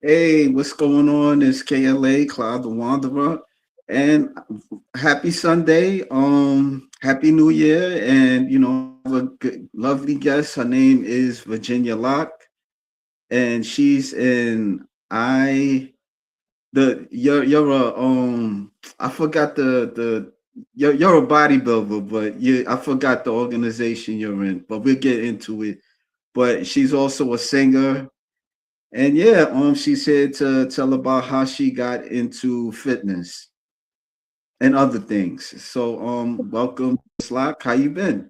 Hey, what's going on? It's KLA, Cloud the Wanderer. And happy Sunday. Happy New Year. And I have a good, lovely guest. Her name is Virginia Lock. And she's in I the you're a I forgot the you're a bodybuilder, but I forgot the organization you're in, but we'll get into it. But she's also a singer, and yeah, she's here to tell about how she got into fitness and other things. So, welcome, Miss Lock. How you been?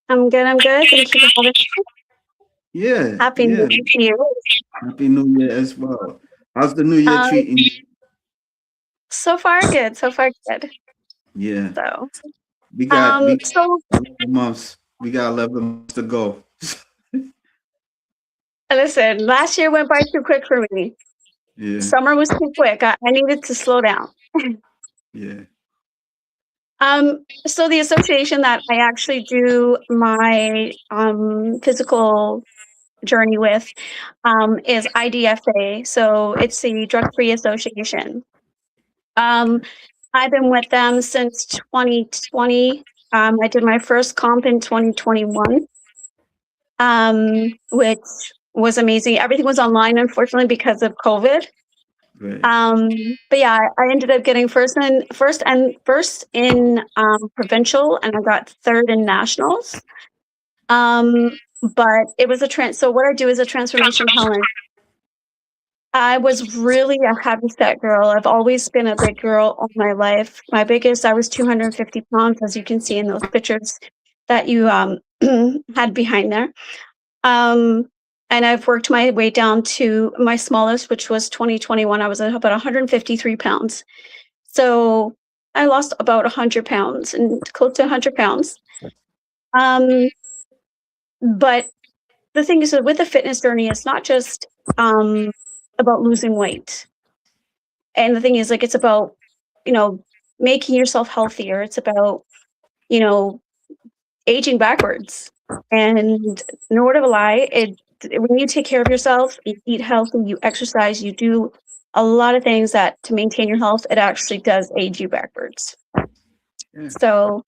I'm good. I'm good. Thank you for having me. Yeah, Happy New yeah. Year to you. Happy New Year as well. How's the New Year Um, treating you? so far good. So far good. Yeah, So, we got um, we got so 11 months. We got 11 months to go. listen. Last year went by too quick for me. Yeah, Summer was too quick. I needed to slow down. yeah. So the association that I actually do my physical journey with is IDFA. So it's the Drug Free Association. Um, I've been with them since 2020. I did my first comp in 2021, which was amazing. Everything was online, unfortunately, because of COVID. Right. But yeah, I ended up getting first in provincial, and I got third in nationals. But it was a trans. So what I do is a transformation challenge. I was really a heavy set girl. I've always been a big girl all my life. My biggest, I was 250 pounds, as you can see in those pictures that you had behind there. Um, and I've worked my way down to my smallest, which was 2021. I was at about 153 pounds. So I lost about 100 pounds and close to 100 pounds. Um, but the thing is that with the fitness journey, it's not just about losing weight. And the thing is, like, it's about, you know, making yourself healthier. It's about, you know, aging backwards. And nor to lie, when you take care of yourself, you eat healthy, you exercise, you do a lot of things that to maintain your health, it actually does age you backwards. Yeah. So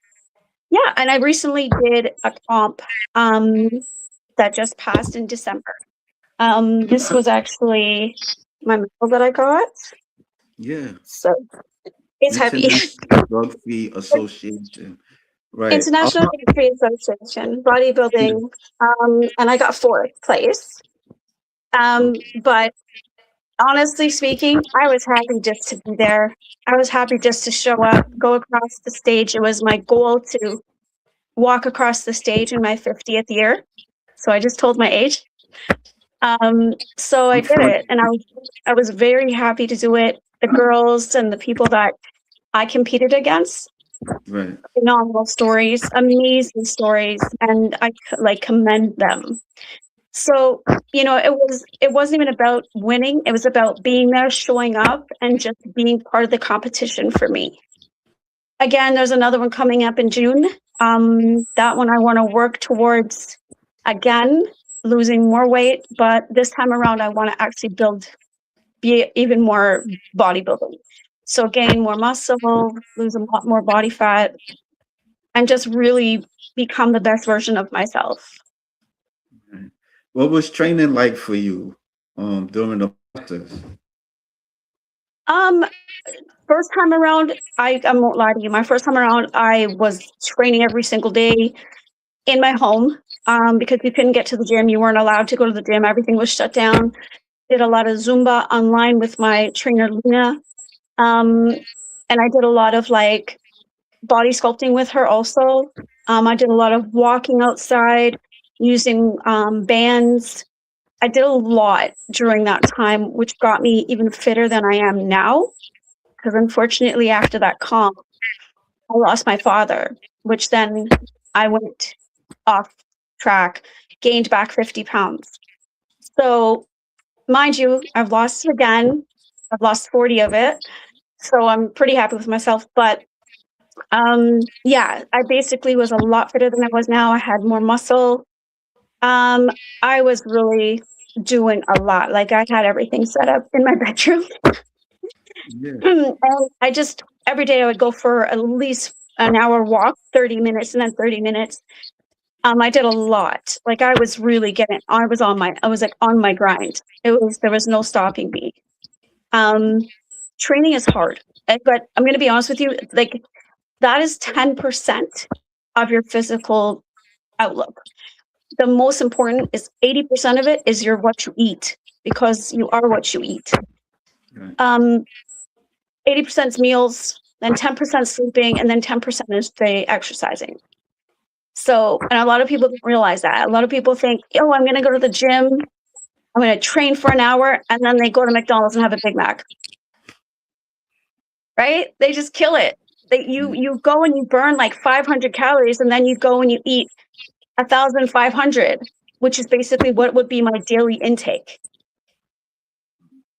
yeah, and I recently did a comp um, that just passed in December. This was actually my medal that I got. Yeah. So it's heavy. International Drug Free Association. Right. International Drug-Free Association, bodybuilding, and I got fourth place. But honestly speaking, I was happy just to be there. I was happy just to show up, go across the stage. It was my goal to walk across the stage in my 50th year. So I just told my age. So I did it, and I was very happy to do it. The girls and the people that I competed against, Right. phenomenal stories, amazing stories, and I like commend them. So, it wasn't even about winning, it was about being there, showing up, and just being part of the competition for me. Again, there's another one coming up in June. That one I want to work towards again, losing more weight, but this time around I want to actually be even more bodybuilding. So gain more muscle, lose a lot more body fat, and just really become the best version of myself. Right. What was training like for you during the process? Um, First time around, I won't lie to you. My first time around, I was training every single day in my home because you couldn't get to the gym. You weren't allowed to go to the gym. Everything was shut down. Did a lot of Zumba online with my trainer Luna, um, and I did a lot of like body sculpting with her also. I did a lot of walking outside using bands. I did a lot during that time, which got me even fitter than I am now. Because unfortunately, after that comp, I lost my father, which then I went off track, gained back 50 pounds. So, mind you, I've lost it again. I've lost 40 of it. So I'm pretty happy with myself. But yeah, I basically was a lot fitter than I was now. I had more muscle. Um, I was really doing a lot. Like I had everything set up in my bedroom. Yeah. And I just every day I would go for at least an hour walk, 30 minutes and then 30 minutes. I did a lot. Like I was really getting I was like on my grind. There was no stopping me. Um, Training is hard. But I'm gonna be honest with you, like that is 10% of your physical outlook. The most important is 80% of it is your what you eat because you are what you eat. Right. Um, 80% is meals, then 10% sleeping, and then 10% is the exercising. So, and a lot of people don't realize that. A lot of people think, oh, I'm going to go to the gym, I'm going to train for an hour, and then they go to McDonald's and have a Big Mac. Right? They just kill it. You go and you burn like 500 calories, and then you go and you eat 1,500, which is basically what would be my daily intake.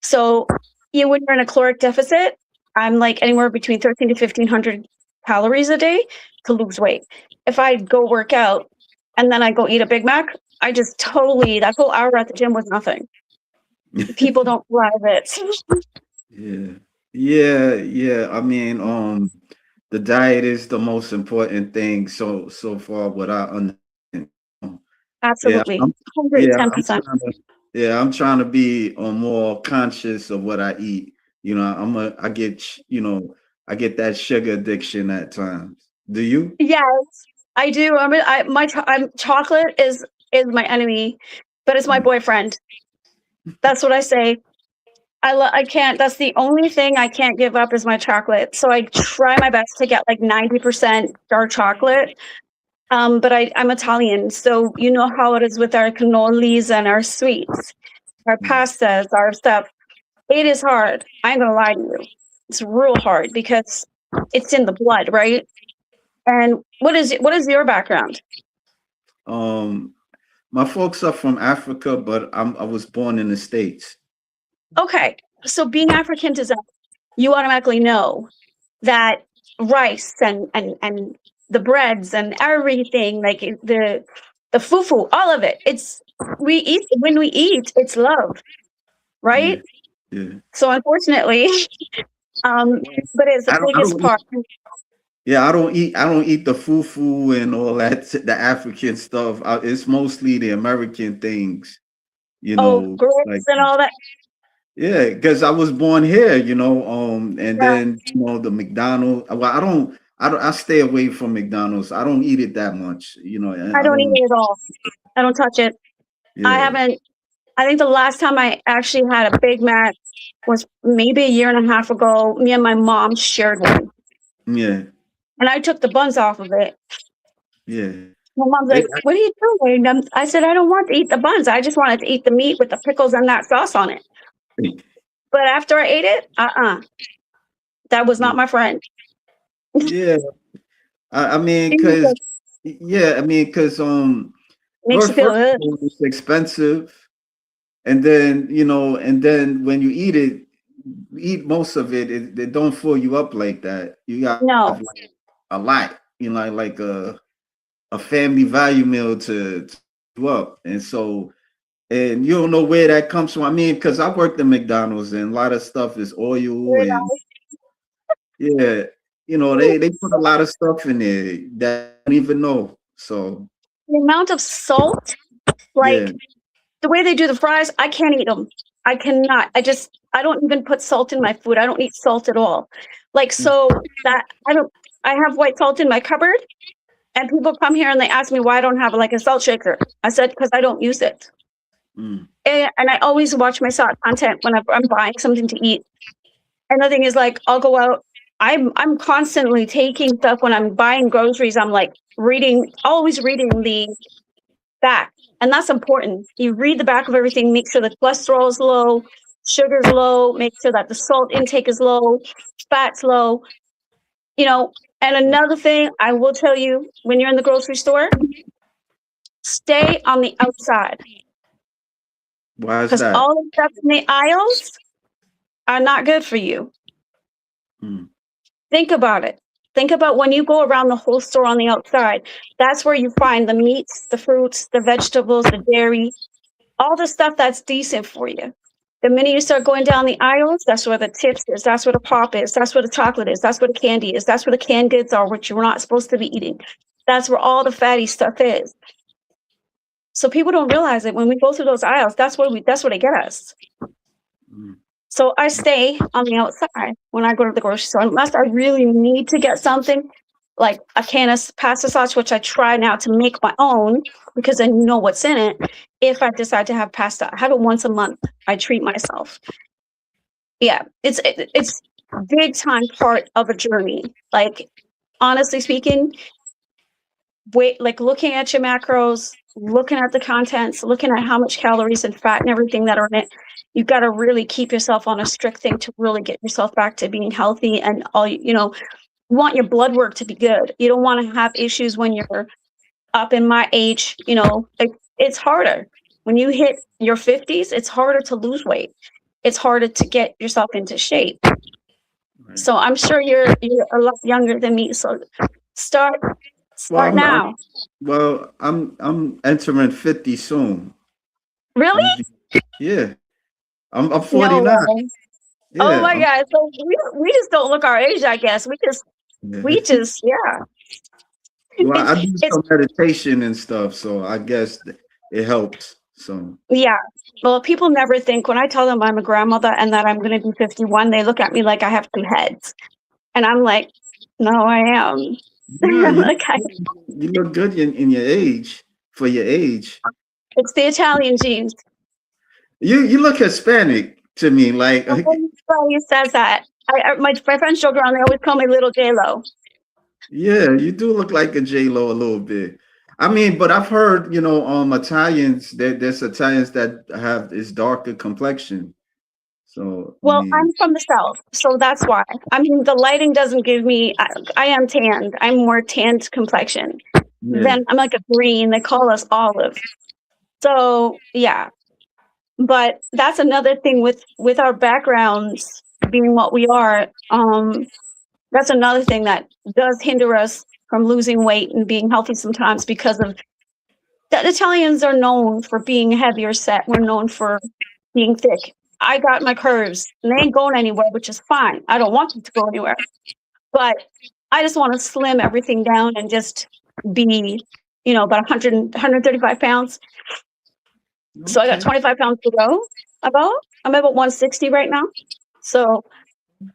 So, when you're in a caloric deficit, I'm like anywhere between 13 to 1,500 calories a day to lose weight. If I go work out and then I go eat a Big Mac, I just totally that whole hour at the gym was nothing. People don't realize it. Yeah. Yeah, yeah. I mean, the diet is the most important thing so far what I understand. Yeah, Absolutely, I'm yeah, I'm 110%. trying to I'm trying to be more conscious of what I eat. I get I get that sugar addiction at times. Do you? Yes, I do. I mean, chocolate is my enemy, but it's my Mm. boyfriend. That's what I say. I can't. That's the only thing I can't give up is my chocolate. So I try my best to get like 90% dark chocolate. But I'm Italian, so you know how it is with our cannolis and our sweets, our Mm. pastas, our stuff. It is hard. I ain't gonna lie to you. It's real hard because it's in the blood, right? And what is your background? Um, my folks are from Africa, but I was born in the States. Okay, so being African descent, you automatically know that rice and the breads and everything like the fufu, all of it. It's we eat when we eat. It's love, Yeah, right? yeah. So unfortunately, um, but it's the I biggest don't eat part. Yeah, I don't eat the fufu and all that, the African stuff. It's mostly the American things, Oh, like grits and all that. yeah, because I was born here, and Yeah, then the McDonald's. Well, I stay away from McDonald's. I don't eat it that much, I I don't eat don't. it at all. I don't touch it. I Yeah, haven't. I think the last time I actually had a Big Mac was maybe a year and a half ago. Me and my mom shared one, yeah, and I took the buns off of it. yeah. My mom's They, like, "What are you doing?" I said, "I don't want to eat the buns. I just wanted to eat the meat with the pickles and that sauce on it." But after I ate it, that was not yeah, my friend. yeah. I mean, It cause yeah, I mean, cause makes you feel first of good. all, it's expensive. And then when you eat most of it, it don't fill you up like that. You got to have No, like a lot, like a family value meal to fill you up. And you don't know where that comes from. I mean, because I worked at McDonald's and a lot of stuff is oil very and nice. yeah, they put a lot of stuff in there that I don't even know. So The amount of salt, yeah. like the way they do the fries, I can't eat them. I cannot. I don't even put salt in my food. I don't eat salt at all. Like, so that I don't, I have white salt in my cupboard, and people come here and they ask me why I don't have like a salt shaker. I said, because I don't use it. Mm, And I always watch my salt content when I'm buying something to eat. And the thing is, like, I'll go out. I'm constantly taking stuff when I'm buying groceries. I'm like always reading the back, and that's important. You read the back of everything, make sure the cholesterol is low, sugar's low, make sure that the salt intake is low, fat's low. You know. And another thing I will tell you, when you're in the grocery store, stay on the outside why is because that? all the stuff in the aisles are not good for you. Mm. Think about it. Think about when you go around the whole store on the outside, that's where you find the meats, the fruits, the vegetables, the dairy, all the stuff that's decent for you. The minute you start going down the aisles, that's where the chips is, that's where the pop is, that's where the chocolate is, that's where the candy is, that's where the canned goods are, which you're not supposed to be eating. That's where all the fatty stuff is. So people don't realize it when we go through those aisles, that's where they get us. Mm. So I stay on the outside when I go to the grocery store, unless I really need to get something like a can of pasta sauce, which I try now to make my own because I know what's in it. If I decide to have pasta, I have it once a month. I treat myself. Yeah, it's big time part of a journey. Like honestly speaking, wait, like looking at your macros, looking at the contents, looking at how much calories and fat and everything that are in it, you've got to really keep yourself on a strict thing to really get yourself back to being healthy. And all you want your blood work to be good. You don't want to have issues when you're up in my age. It's harder when you hit your 50s. It's harder to lose weight. It's harder to get yourself into shape. Right. So I'm sure you're a lot younger than me. So start Well, start now. I'm entering 50 soon. Really? I'm yeah. I'm No 49. way. Oh Yeah. my God. So we just don't look our age, I guess. We Yeah. just yeah. Well, It's I do it's some meditation and stuff, so I guess it helps. So yeah. Well, people never think when I tell them I'm a grandmother and that I'm gonna be 51, they look at me like I have two heads. And I'm like, no, I am. no, Like you look good in your age for your age. it's the Italian genes. You look Hispanic to me, like Everybody says that. My friends joke around, they always call me little J Lo. yeah, you do look like a J Lo a little bit. I mean, but I've heard, Italians, there's Italians that have this darker complexion. So I Well, mean, I'm from the South, so that's why. I mean, the lighting doesn't give me. I am tanned. I'm more tanned complexion. yeah, Then I'm like a green. They call us olive. So yeah, but that's another thing with our backgrounds being what we are. That's another thing that does hinder us from losing weight and being healthy sometimes because of the Italians are known for being heavier set. We're known for being thick. I got my curves and they ain't going anywhere, which is fine. I don't want them to go anywhere, but I just want to slim everything down and just be, about 100, 135 pounds. So I got okay, 25 pounds to go. I'm about 160 right now. So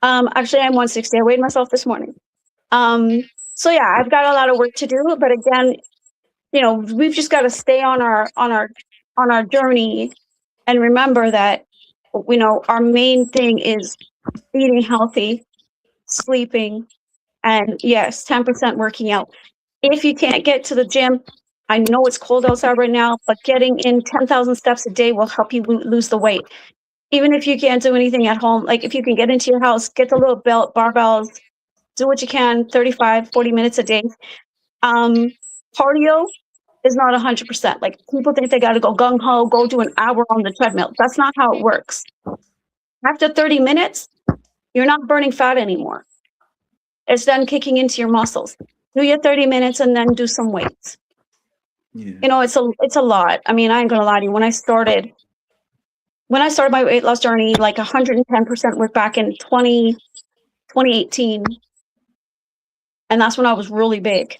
actually I'm 160. I weighed myself this morning. So yeah, I've got a lot of work to do, but again, we've just got to stay on our journey and remember that our main thing is eating healthy, sleeping, and yes, 10% working out. If you can't get to the gym, I know it's cold outside right now, but getting in 10,000 steps a day will help you lose the weight. Even if you can't do anything at home, like if you can get into your house, get the little barbells, do what you can, 35, 40 minutes a day. Um, Cardio is not 100%. Like people think they got to go gung ho, go do an hour on the treadmill. That's not how it works. After 30 minutes, you're not burning fat anymore. It's then kicking into your muscles. Do your 30 minutes and then do some weights. yeah, It's a lot. I mean, I ain't gonna lie to you. When I started my weight loss journey, like 110% was back in 2018. And that's when I was really big.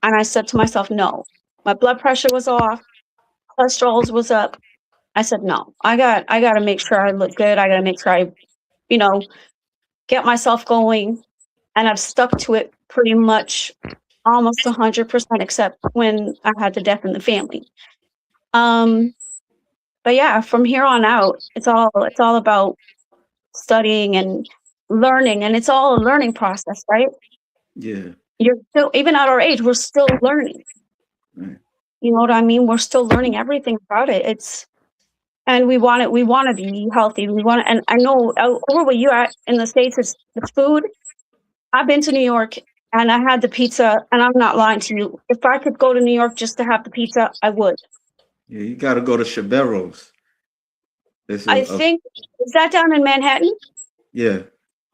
And I said to myself, no, my blood pressure was off, cholesterol was up. I said, no, I got to make sure I look good. I got to make sure I, you know, get myself going. And I've stuck to it pretty much almost 100%, except when I had the death in the family. Um, but yeah, from here on out, it's all about studying and learning, and it's all a learning process, right? yeah, You're still, even at our age, we're still learning. right, You know what I mean? We're still learning everything about it. And we want to be healthy. And I know over where you at in the States, it's the food. I've been to New York and I had the pizza, and I'm not lying to you. If I could go to New York just to have the pizza, I would. yeah. You got to go to Chaberos. It's I think, is that down in Manhattan? yeah,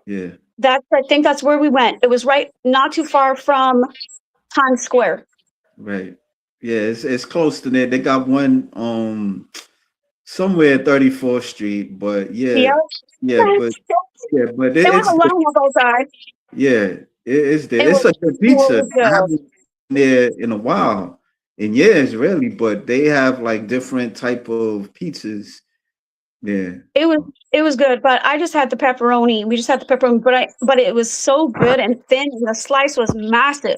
yeah. I think that's where we went. It was right, not too far from Times Square. Right. Yeah, it's close to there. They got one somewhere at 34th Street, but Yeah. yeah, but yeah, but There was it's a line of those guys. yeah, it's there. It It's was a good pizza. really I good. haven't been there in a while, in years really, but they have like different type of pizzas there. It was it was good, but I just had the pepperoni. We just had the pepperoni, but it was so good and thin, and the slice was massive.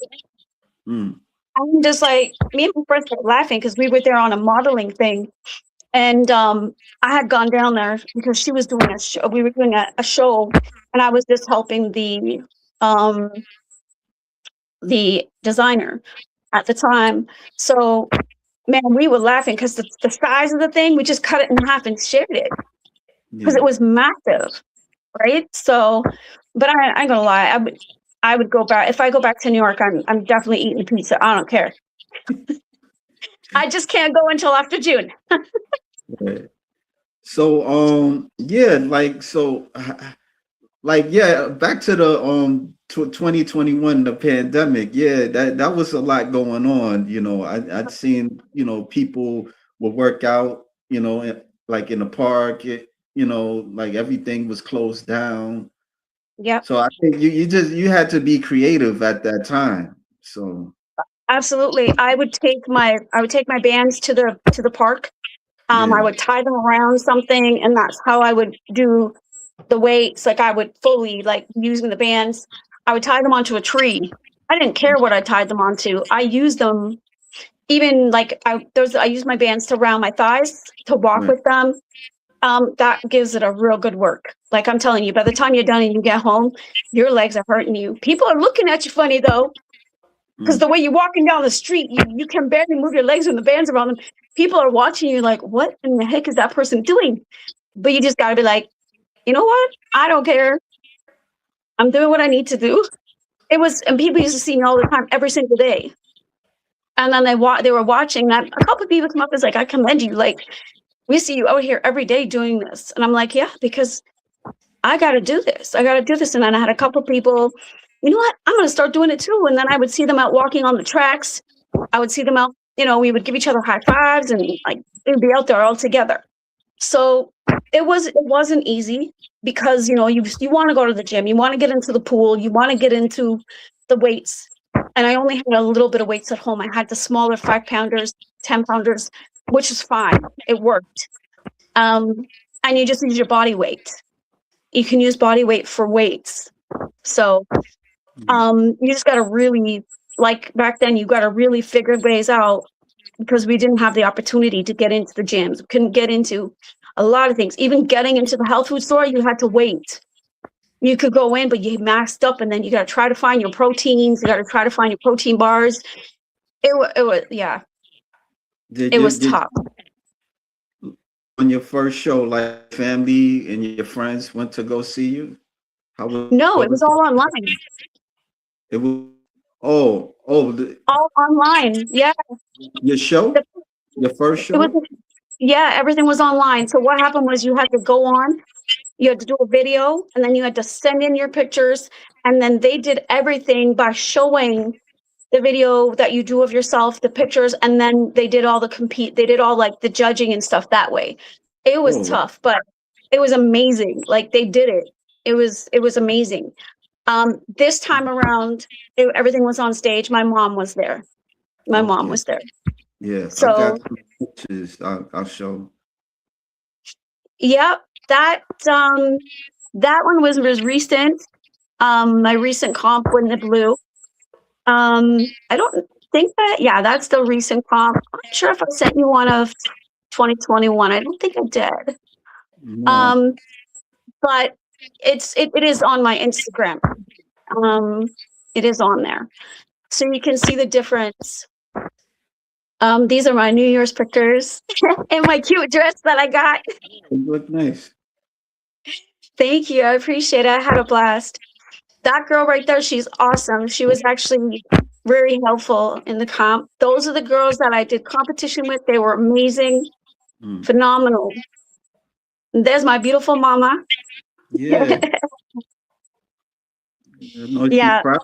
Mm, I'm just like, me and my friends were laughing because we were there on a modeling thing, and I had gone down there because she was doing a show. We were doing a show, and I was just helping um the designer at the time. So man, we were laughing because the size of the thing, we just cut it in half and shared it because yeah. it was massive, right? So, but I ain't gonna lie, I would go back if I go back to New York. I'm definitely eating pizza. I don't care. I just can't go until after June. Right. So yeah, like so like yeah, back to the 2021, the pandemic. Yeah, that was a lot going on. I'd seen, people would work out, like in the park. Like everything was closed down. Yep, So I think you had to be creative at that time. So absolutely. I would take my bands to the park. I yeah, would tie them around something, and that's how I would do the weights. Like I would fully like using the bands. I would tie them onto a tree. I didn't care what I tied them onto. I used them even like I use my bands to round my thighs to walk right. with them. That gives it a real good work. Like I'm telling you, by the time you're done and you get home, your legs are hurting you. People are looking at you funny though, because Mm. the way you're walking down the street, you can barely move your legs when the bands around them. People are watching you like, what in the heck is that person doing? But you just gotta be like, you know what? I don't care. I'm doing what I need to do. And people used to see me all the time, every single day. And then they were watching that. A couple of people come up and was like, I commend you. Like, we see you out here every day doing this. And I'm like, yeah, because I got to do this. I got to do this. And then I had a couple of people, you know what? I'm going to start doing it too. And then I would see them out walking on the tracks. I would see them out, we would give each other high fives and like we'd be out there all together. So it wasn't easy because, you want to go to the gym, you want to get into the pool, you want to get into the weights. And I only had a little bit of weights at home. I had the smaller 5 pounders, 10 pounders, which is fine. It worked. Um, and you just use your body weight. You can use body weight for weights. So Mm. you just got to really, like back then, you got to really figure ways out because we didn't have the opportunity to get into the gyms. We couldn't get into a lot of things. Even getting into the health food store, you had to wait. You could go in, but you maxed up, and then you got to try to find your proteins. You got to try to find your protein bars. It was, yeah, Did it you was did tough. on your first show, like family and your friends went to go see you? How was No, what it was was all online. it was oh All online. Yeah. your show? The, Your first it was, show? yeah, everything was online. So what happened was you had to go on, you had to do a video, and then you had to send in your pictures. And then they did everything by showing the video that you do of yourself, the pictures, and then they did all like the judging and stuff that way. It was Oh, tough, but it was amazing. Like they did it. It was amazing. This time around, everything was on stage. My mom was there. My mom okay. was there. Yeah, I got So some pictures. I'll show. yeah, that that one was recent. My recent comp when the blue. I don't think that. Yeah, that's the recent comp. I'm not sure if I sent you one of 2021. I don't think I did. No. Um, but it is on my Instagram. Um, it is on there, so you can see the difference. These are my New Year's pictures and my cute dress that I got. It looked nice. Thank you. I appreciate it. I had a blast. That girl right there, she's awesome. She was actually very helpful in the comp. Those are the girls that I did competition with. They were amazing, Mm. phenomenal. There's my beautiful mama. Yeah. I know she's Yeah, proud.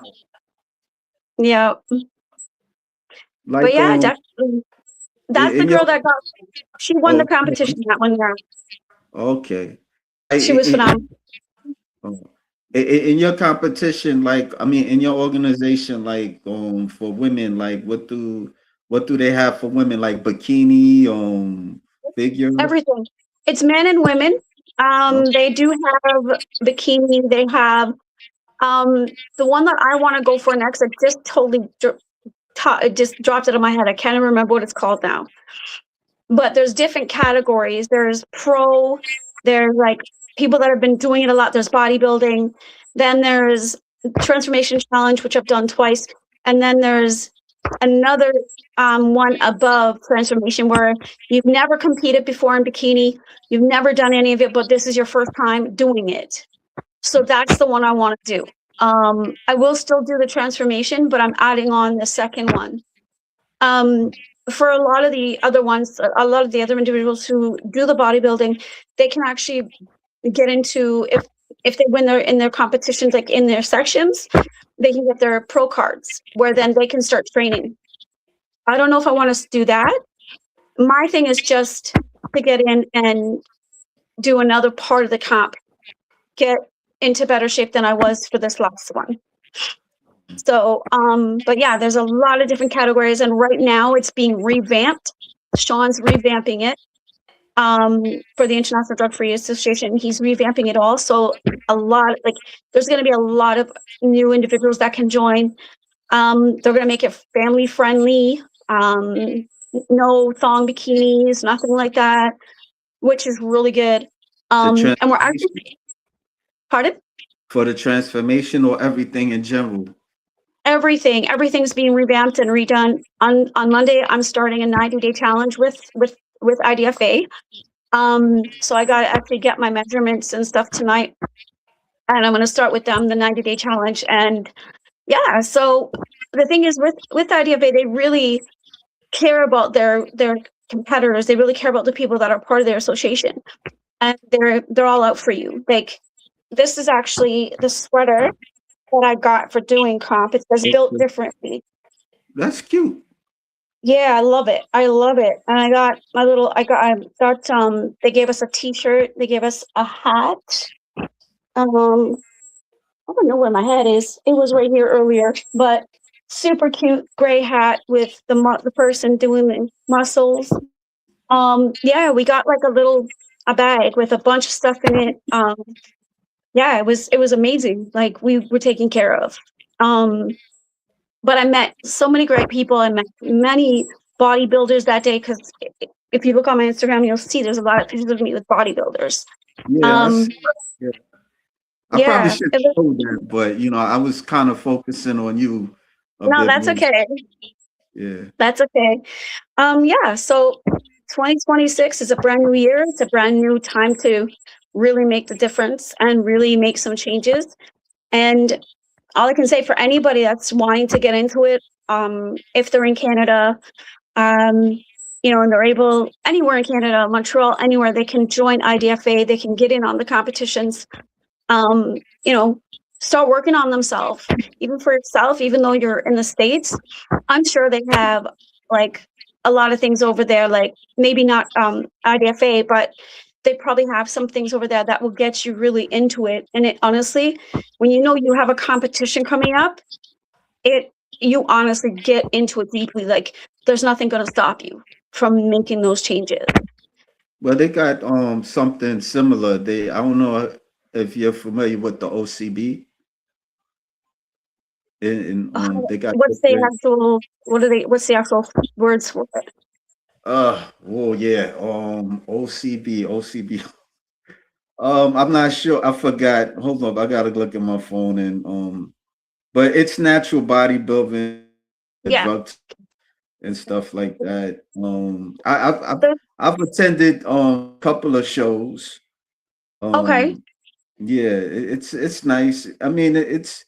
yeah. But Like yeah, definitely. That's the in your girl that got. She won the oh competition that one year. okay. She was phenomenal. Oh. In your competition, like I mean, in your organization, like for women, like what do they have for women, like bikini, figure? Everything. It's men and women. Oh, They do have bikini. They have the one that I want to go for next. I just totally it just dropped out of my head. I can't even remember what it's called now. But there's different categories. There's pro. There's like people that have been doing it a lot. There's bodybuilding. Then there's transformation challenge, which I've done twice. And then there's another one above transformation where you've never competed before in bikini. You've never done any of it, but this is your first time doing it. So that's the one I want to do. I will still do the transformation, but I'm adding on the second one. Um, for a lot of the other ones, a lot of the other individuals who do the bodybuilding, they can actually get into if they win their in their competitions, like in their sections, they can get their pro cards where then they can start training. I don't know if I want to do that. My thing is just to get in and do another part of the comp, get into better shape than I was for this last one. So, but yeah, there's a lot of different categories, and right now it's being revamped. Sean's revamping it for the International Drug Free Association. He's revamping it all. So a lot, like, there's going to be a lot of new individuals that can join. They're going to make it family friendly. No thong bikinis, nothing like that, which is really good. the And we're transformation actually, pardon? for the transformation or everything in general. Everything's being revamped and redone. On Monday, I'm starting a 90-day challenge with IDFA. So I got to actually get my measurements and stuff tonight, and I'm going to start with them the 90-day challenge. And yeah, so the thing is with IDFA, they really care about their competitors. They really care about the people that are part of their association, and they're all out for you. Like, this is actually the sweater that I got for doing comp. It says built differently. That's cute. Yeah, I love it. I love it. And I got they gave us a t-shirt, they gave us a hat. Um I don't know where my hat is. It was right here earlier, but super cute gray hat with the person doing the muscles. Yeah, we got like a bag with a bunch of stuff in it. Yeah, it was amazing. Like, we were taken care of. Um but I met so many great people. I met many bodybuilders that day, because if you look on my Instagram, you'll see there's a lot of pictures of me with bodybuilders. Yeah, Um, yeah. I probably yeah, should show that, but I was kind of focusing on you a no, bit that's more. okay. Yeah. That's okay. Yeah, so 2026 is a brand new year. It's a brand new time to really make the difference and really make some changes. And all I can say for anybody that's wanting to get into it, if they're in Canada, and they're able anywhere in Canada, Montreal, anywhere, they can join IDFA. They can get in on the competitions. Um, you know, start working on themselves, even for yourself. Even though you're in the States, I'm sure they have like a lot of things over there. Like, maybe not IDFA, but they probably have some things over there that will get you really into it. And it honestly, when you have a competition coming up, you honestly get into it deeply. Like, there's nothing going to stop you from making those changes. Well, they got something similar. I don't know if you're familiar with the OCB, and they got What's the different. actual? What's the actual words for it? Oh yeah, OCB. I'm not sure. I forgot. Hold up, I gotta look at my phone but it's natural bodybuilding, Yeah. drugs and stuff like that. There's- I've attended a couple of shows. okay. Um, yeah, it's nice. I mean, it's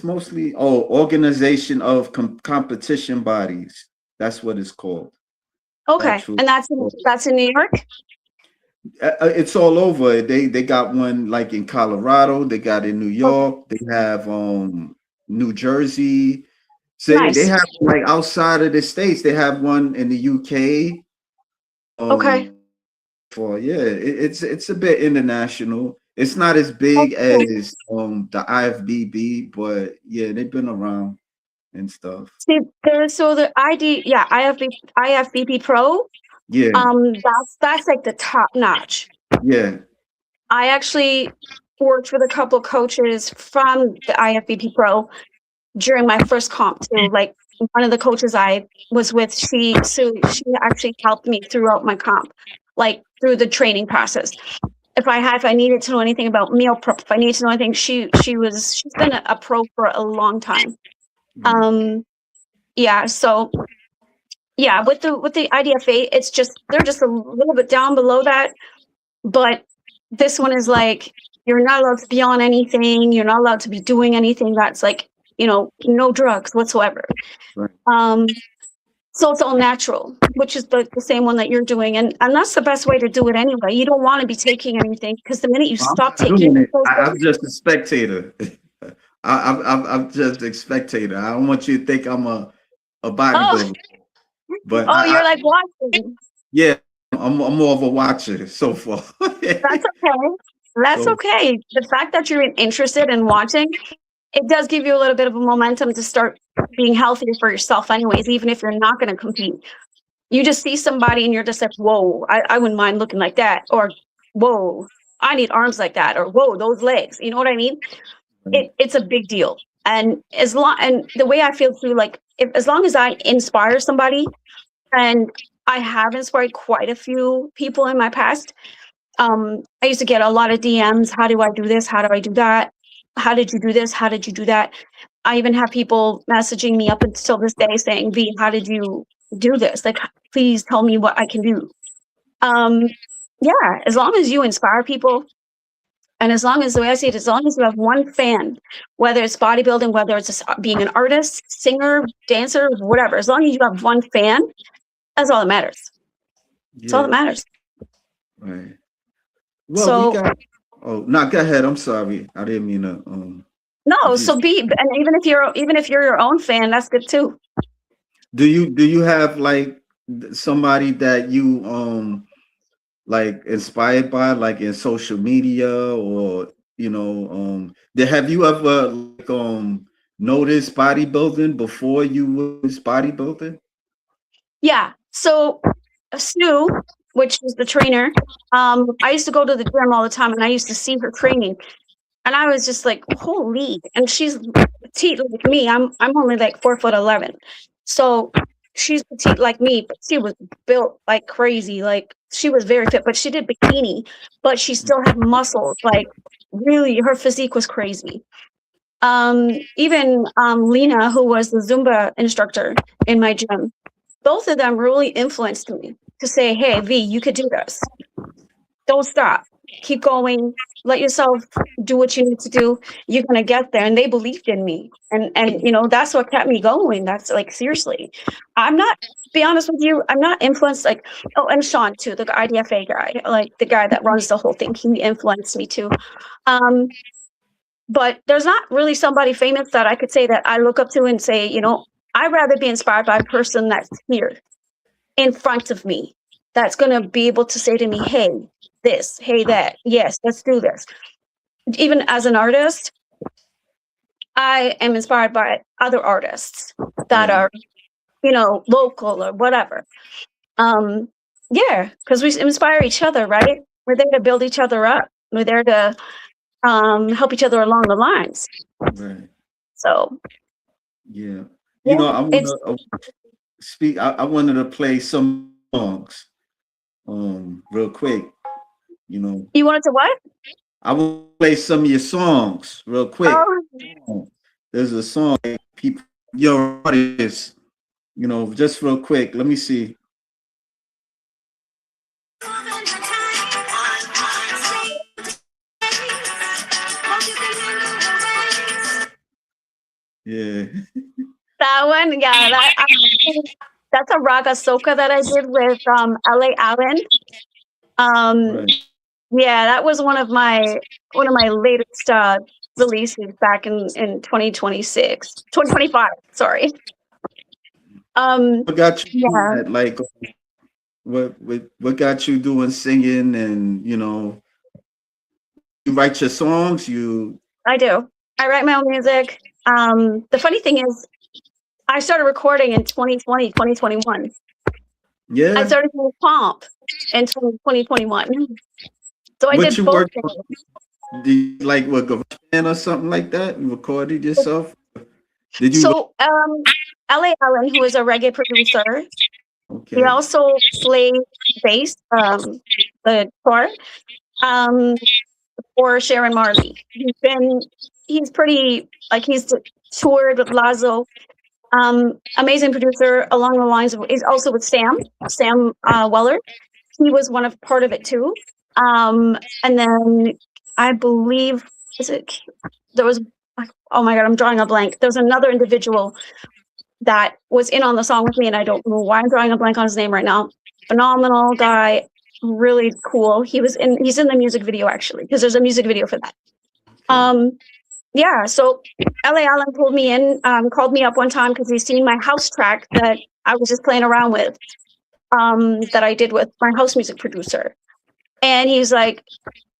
mostly organization of competition bodies. That's what it's called. Okay. Actual. And that's in New York. It's all over. They got one like in Colorado. They got in New Okay, York. They have New Jersey. Say they nice. have like outside of the states. They have one in the UK. Okay. For yeah, it's a bit international. It's not as Oh, big cool. as the IFBB, but yeah, they've been around and stuff. See, so the yeah, IFBP Pro, Yeah, that's like the top notch. yeah, I actually worked with a couple coaches from the IFBP Pro during my first comp too. Like one of the coaches I was with, she actually helped me throughout my comp, like through the training process. If I needed to know anything about meal prep, if I needed to know anything, she's been a pro for a long time. right. Um, yeah, so yeah, with the IDFA, it's just they're just a little bit down below that, but this one is like you're not allowed to be on anything, you're not allowed to be doing anything that's like, no drugs whatsoever. Right. Um, so it's all natural, which is the same one that you're doing, and that's the best way to do it anyway. You don't want to be taking anything because the minute you I'm stop not taking doing it. those I'm things, just a spectator. I'm just a spectator. I don't want you to think I'm a oh, bodybuilder, but oh, you're like watching. yeah, I'm more of a watcher so far. That's okay. That's So okay. The fact that you're interested in watching, it does give you a little bit of a momentum to start being healthier for yourself anyways, even if you're not going to compete. You just see somebody and you're just like, whoa, I wouldn't mind looking like that. Or, whoa, I need arms like that. Or, whoa, those legs. You know what I mean? It's a big deal. And the way I feel too, like, as long as I inspire somebody, and I have inspired quite a few people in my past, I used to get a lot of DMs. How do I do this? How do I do that? How did you do this? How did you do that? I even have people messaging me up until this day saying, V, how did you do this? Like, please tell me what I can do. Um, yeah, as long as you inspire people, and as long as the way I see it, as long as you have one fan, whether it's bodybuilding, whether it's being an artist, singer, dancer, whatever, as long as you have one fan, that's all that matters. That's all yeah, that matters. right. Well, we So got. Oh, no, go ahead. I'm sorry. I didn't mean to. I no, just. and even if you're your own fan, that's good too. Do you have like somebody that you like inspired by, like in social media, or have you ever like noticed bodybuilding before you was bodybuilding? Yeah. So Sue, which is the trainer, I used to go to the gym all the time, and I used to see her training, and I was just like, holy! And she's petite like me. I'm only like 4'11", so she's petite like me, but she was built like crazy. Like she was very fit, but she did bikini, but she still had muscles. Like really, her physique was crazy. Even Lena, who was the Zumba instructor in my gym, both of them really influenced me to say, hey, V, you could do this. Don't stop. Keep going. Let yourself do what you need to do. You're gonna get there. And they believed in me. And that's what kept me going. That's like seriously. I'm not be honest with you, I'm not influenced like and Sean too, the IDFA guy, like the guy that runs the whole thing. He influenced me too. Um, but there's not really somebody famous that I could say that I look up to and say, I'd rather be inspired by a person that's here in front of me, that's going to be able to say to me, hey, this, hey, that, yes, let's do this. Even as an artist, I am inspired by other artists that Right. are, local or whatever. Um, yeah, because we inspire each other, right? We're there to build each other up. We're there to help each other along the lines. Right. So, Yeah. yeah, I want it's, to speak. I wanted to play some songs, real quick. You know, you wanted to what? I want to play some of your songs real quick. Oh, There's a song people, your artists, just real quick. Let me see. Yeah. that one, yeah, that's a raga soca that I did with LA Allen. Um, Right. yeah, that was one of my latest releases back in 2026, 2025. Sorry. Um, What got you doing yeah, that? Like, what got you doing singing? And you write your songs. You I do. I write my own music. The funny thing is, I started recording in 2020, 2021. I yeah. started doing Pomp in 2021. So I What did you both work on? things. Do you like what garage band or something like that? You recorded yourself? Did you? So L.A. Allen, who is a reggae producer, he Okay. also played bass, the guitar, um, for Sharon Marley. He's pretty, like, he's toured with Lazo. Amazing producer along the lines of, he's also with Sam Weller. He was part of it too. And then I believe, is it, there was, oh my God, I'm drawing a blank. There's another individual that was in on the song with me, and I don't know why I'm drawing a blank on his name right now. Phenomenal guy, really cool. He's in the music video actually, because there's a music video for that. Okay. Yeah, so LA Allen pulled me in, called me up one time because he's seen my house track that I was just playing around with, that I did with my house music producer. And he's like,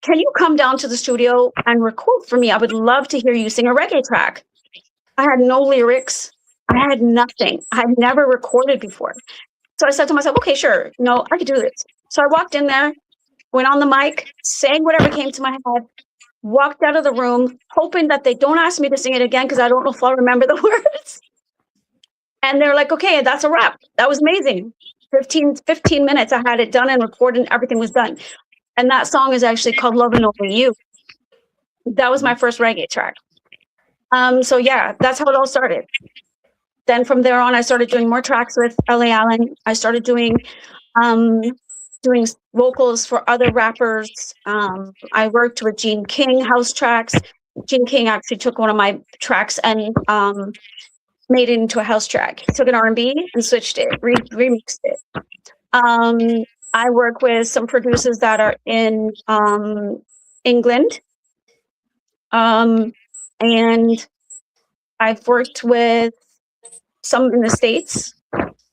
can you come down to the studio and record for me? I would love to hear you sing a reggae track. I had no lyrics. I had nothing. I had never recorded before. So I said to myself, okay, sure. No, I could do this. So I walked in there, went on the mic, sang whatever came to my head, walked out of the room, hoping that they don't ask me to sing it again because I don't know if I'll remember the words. And they're like, okay, that's a wrap. That was amazing. 15 minutes, I had it done and recorded, and everything was done. And that song is actually called Lovin' Over You. That was my first reggae track. So yeah, that's how it all started. Then from there on, I started doing more tracks with LA Allen. I started um, doing vocals for other rappers. I worked with Gene King house tracks. Gene King actually took one of my tracks and made it into a house track. He took an R&B and switched it, remixed it. I work with some producers that are in England, and I've worked with some in the States.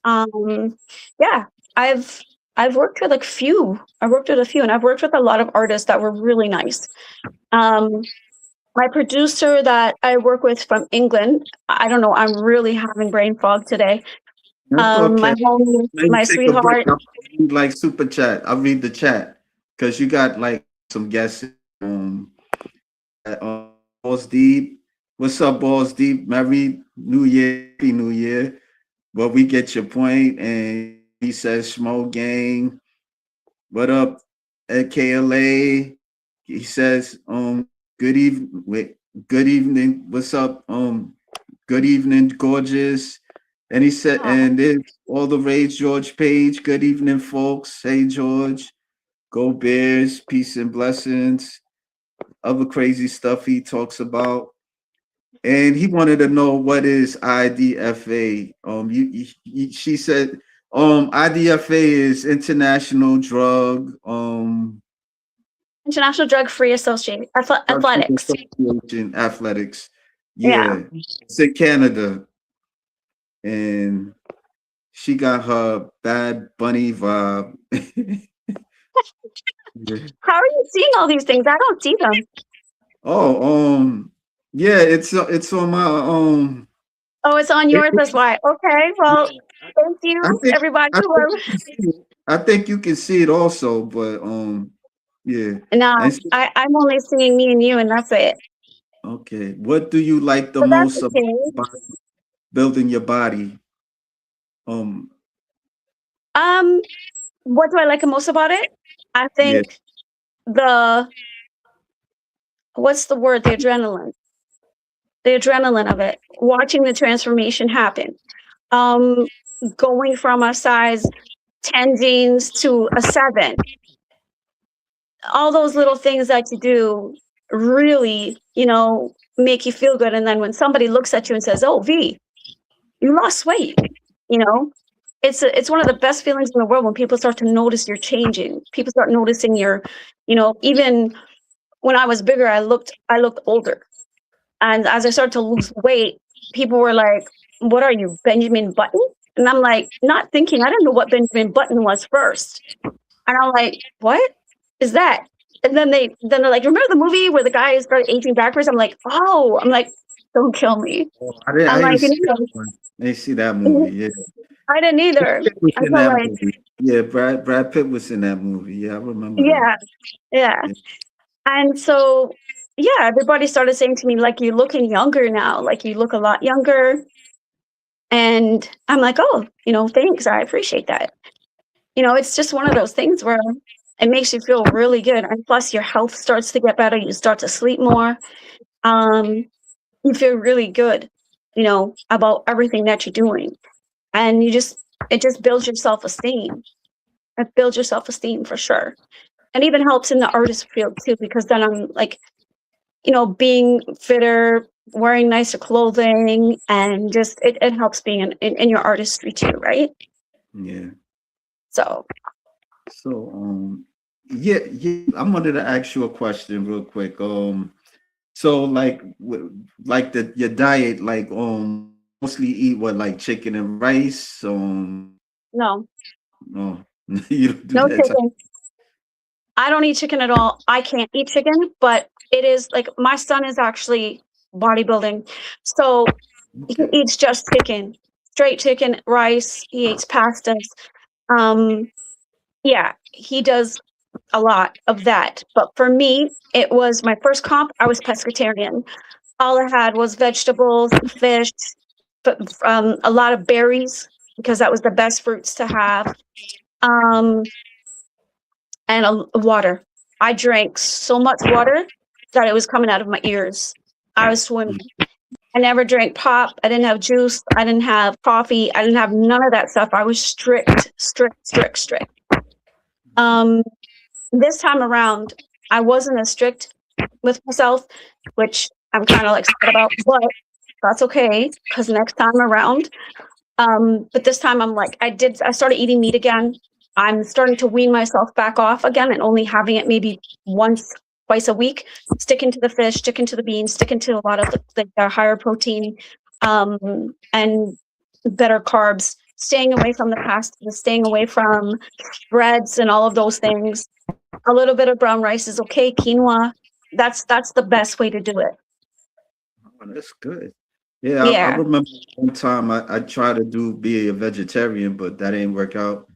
Yeah, I've I've worked with a few. I worked with a few, and I've worked with a lot of artists that were really nice. Um, my producer that I work with from England, I don't know, I'm really having brain fog today. That's My okay. homie, Maybe my take a break. sweetheart. I'll read like super chat. I'll read the chat because you got like some guests. Balls deep. What's up, balls deep? Merry New Year, Happy New Year. Well, we get your point. And he says, Schmo Gang. What up at KLA? He says, good evening. Wait, good evening. What's up? Good evening, gorgeous. And he said, Oh, and then all the rage, George Page. Good evening, folks. Hey, George. Go Bears. Peace and blessings. Other crazy stuff he talks about. And he wanted to know what is IDFA. She said, IDFA is International Drug International Drug Free Association Athletics. Association Athletics. Yeah. Yeah, it's in Canada, and she got her Bad Bunny vibe. Yeah. How are you seeing all these things? I don't see them. Oh, yeah, it's on my Oh, it's on yours. That's why. Okay. Well, thank I you, think everybody. I Who think are you can see it. I think you can see it also, but yeah. no, And so, I'm only seeing me and you, and that's it. okay, what do you like the But that's most about okay. building your body? Um, Um, what do I like the most about it? I yeah, think the what's the word? The adrenaline of it. Watching the transformation happen. Um, going from a size 10 jeans to a 7. All those little things that you do really, make you feel good. And then when somebody looks at you and says, "Oh, V, you lost weight," you know, it's one of the best feelings in the world when people start to notice you're changing. People start noticing you're, even when I was bigger, I looked older. And as I started to lose weight, people were like, "What are you, Benjamin Button?" And I'm like, not thinking, I didn't know what Benjamin Button was first. And I'm like, "What is that?" And then they're like, "Remember the movie where the guy started aging backwards?" I'm like, "Oh," I'm like, "Don't kill me." Oh, I I'm didn't like, see that one. I didn't see that movie. "Mhm." Yeah, I didn't Brad either. Pitt was I in felt that like, movie. Yeah, Brad Pitt was in that movie. Yeah, I remember that. yeah, yeah. Yeah. And so, yeah, everybody started saying to me, like, "You're looking younger now. Like, you look a lot younger." And I'm like, "Oh, thanks. I appreciate that." It's just one of those things where it makes you feel really good. And plus, your health starts to get better. You start to sleep more. Um, you feel really good, about everything that you're doing. And it just builds your self esteem. It builds your self esteem for sure. And even helps in the artist field too, because then I'm like, being fitter, wearing nicer clothing, and just it helps being in your artistry too, right? Yeah. So, So, yeah, I wanted to ask you a question real quick. So like your diet, like mostly eat what, like chicken and rice? no, No, you don't do no that type. chicken. I don't eat chicken at all. I can't eat chicken, but it is like my son is actually bodybuilding. So he Okay, eats just chicken, straight chicken, rice. He eats pastas. Um, yeah, he does a lot of that. But for me, it was my first comp. I was pescatarian. All I had was vegetables, fish, but a lot of berries because that was the best fruits to have. Um, and water. I drank so much water that it was coming out of my ears. I was swimming. I never drank pop. I didn't have juice. I didn't have coffee. I didn't have none of that stuff. I was strict, strict, strict, strict. Um, this time around, I wasn't as strict with myself, which I'm kind of like sad about, but that's okay because next time around, but this time I'm like, I started eating meat again. I'm starting to wean myself back off again and only having it maybe once, twice a week, sticking to the fish, sticking to the beans, sticking to a lot of the higher protein, and better carbs, staying away from the pasta, staying away from breads and all of those things. A little bit of brown rice is okay, quinoa. That's the best way to do it. oh, that's good. Yeah, I Yeah. remember one time I tried to be a vegetarian, but that didn't work out.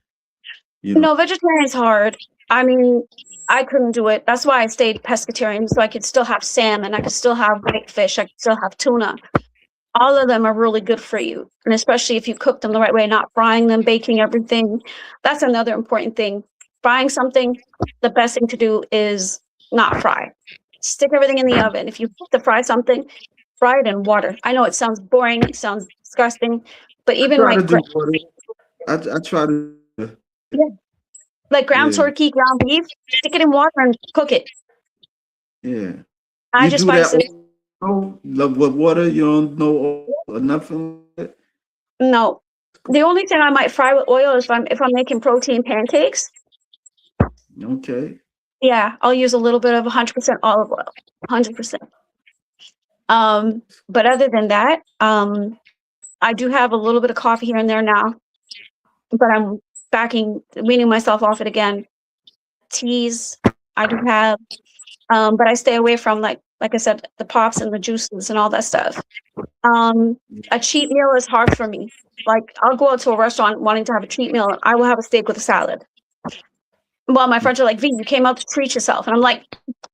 You know. No, vegetarian is hard. I mean, I couldn't do it. That's why I stayed pescatarian, so I could still have salmon, I could still have whitefish, I could still have tuna. All of them are really good for you, and especially if you cook them the right way, not frying them, baking everything. That's another important thing. Frying something, the best thing to do is not fry. Stick everything in the oven. If you have to fry something, fry it in water. I know it sounds boring, it sounds disgusting, but I even try to like do water. I try to. yeah, like ground Yeah, turkey, ground beef, stick it in water and cook it. yeah. I You just do find that it also, love with water. You don't know oil or nothing like that? no. The only thing I might fry with oil is if I'm making protein pancakes. Okay. Yeah, I'll use a little bit of 100% olive oil. 100%. But other than that, I do have a little bit of coffee here and there now, but I'm weaning myself off it again. Teas, I do have, but I stay away from like I said, the pops and the juices and all that stuff. Um, a cheat meal is hard for me. Like I'll go out to a restaurant wanting to have a cheat meal, and I will have a steak with a salad. Well, my friends are like, "V, you came out to treat yourself," and I'm like,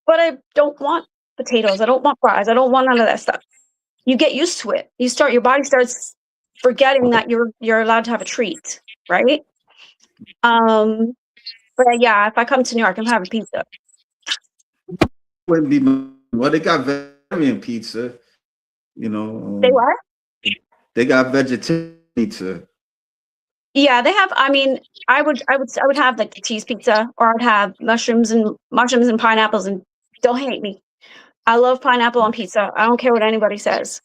"But I don't want potatoes. I don't want fries. I don't want none of that stuff." You get used to it. Your body starts forgetting that you're allowed to have a treat, right? Um, but yeah, if I come to New York, I'm having pizza. Wouldn't be well. They got vegetarian pizza. You know, They what? they got vegetarian pizza. Yeah, they have. I mean, I would have like the cheese pizza, or I'd have mushrooms and pineapples. And don't hate me, I love pineapple on pizza. I don't care what anybody says.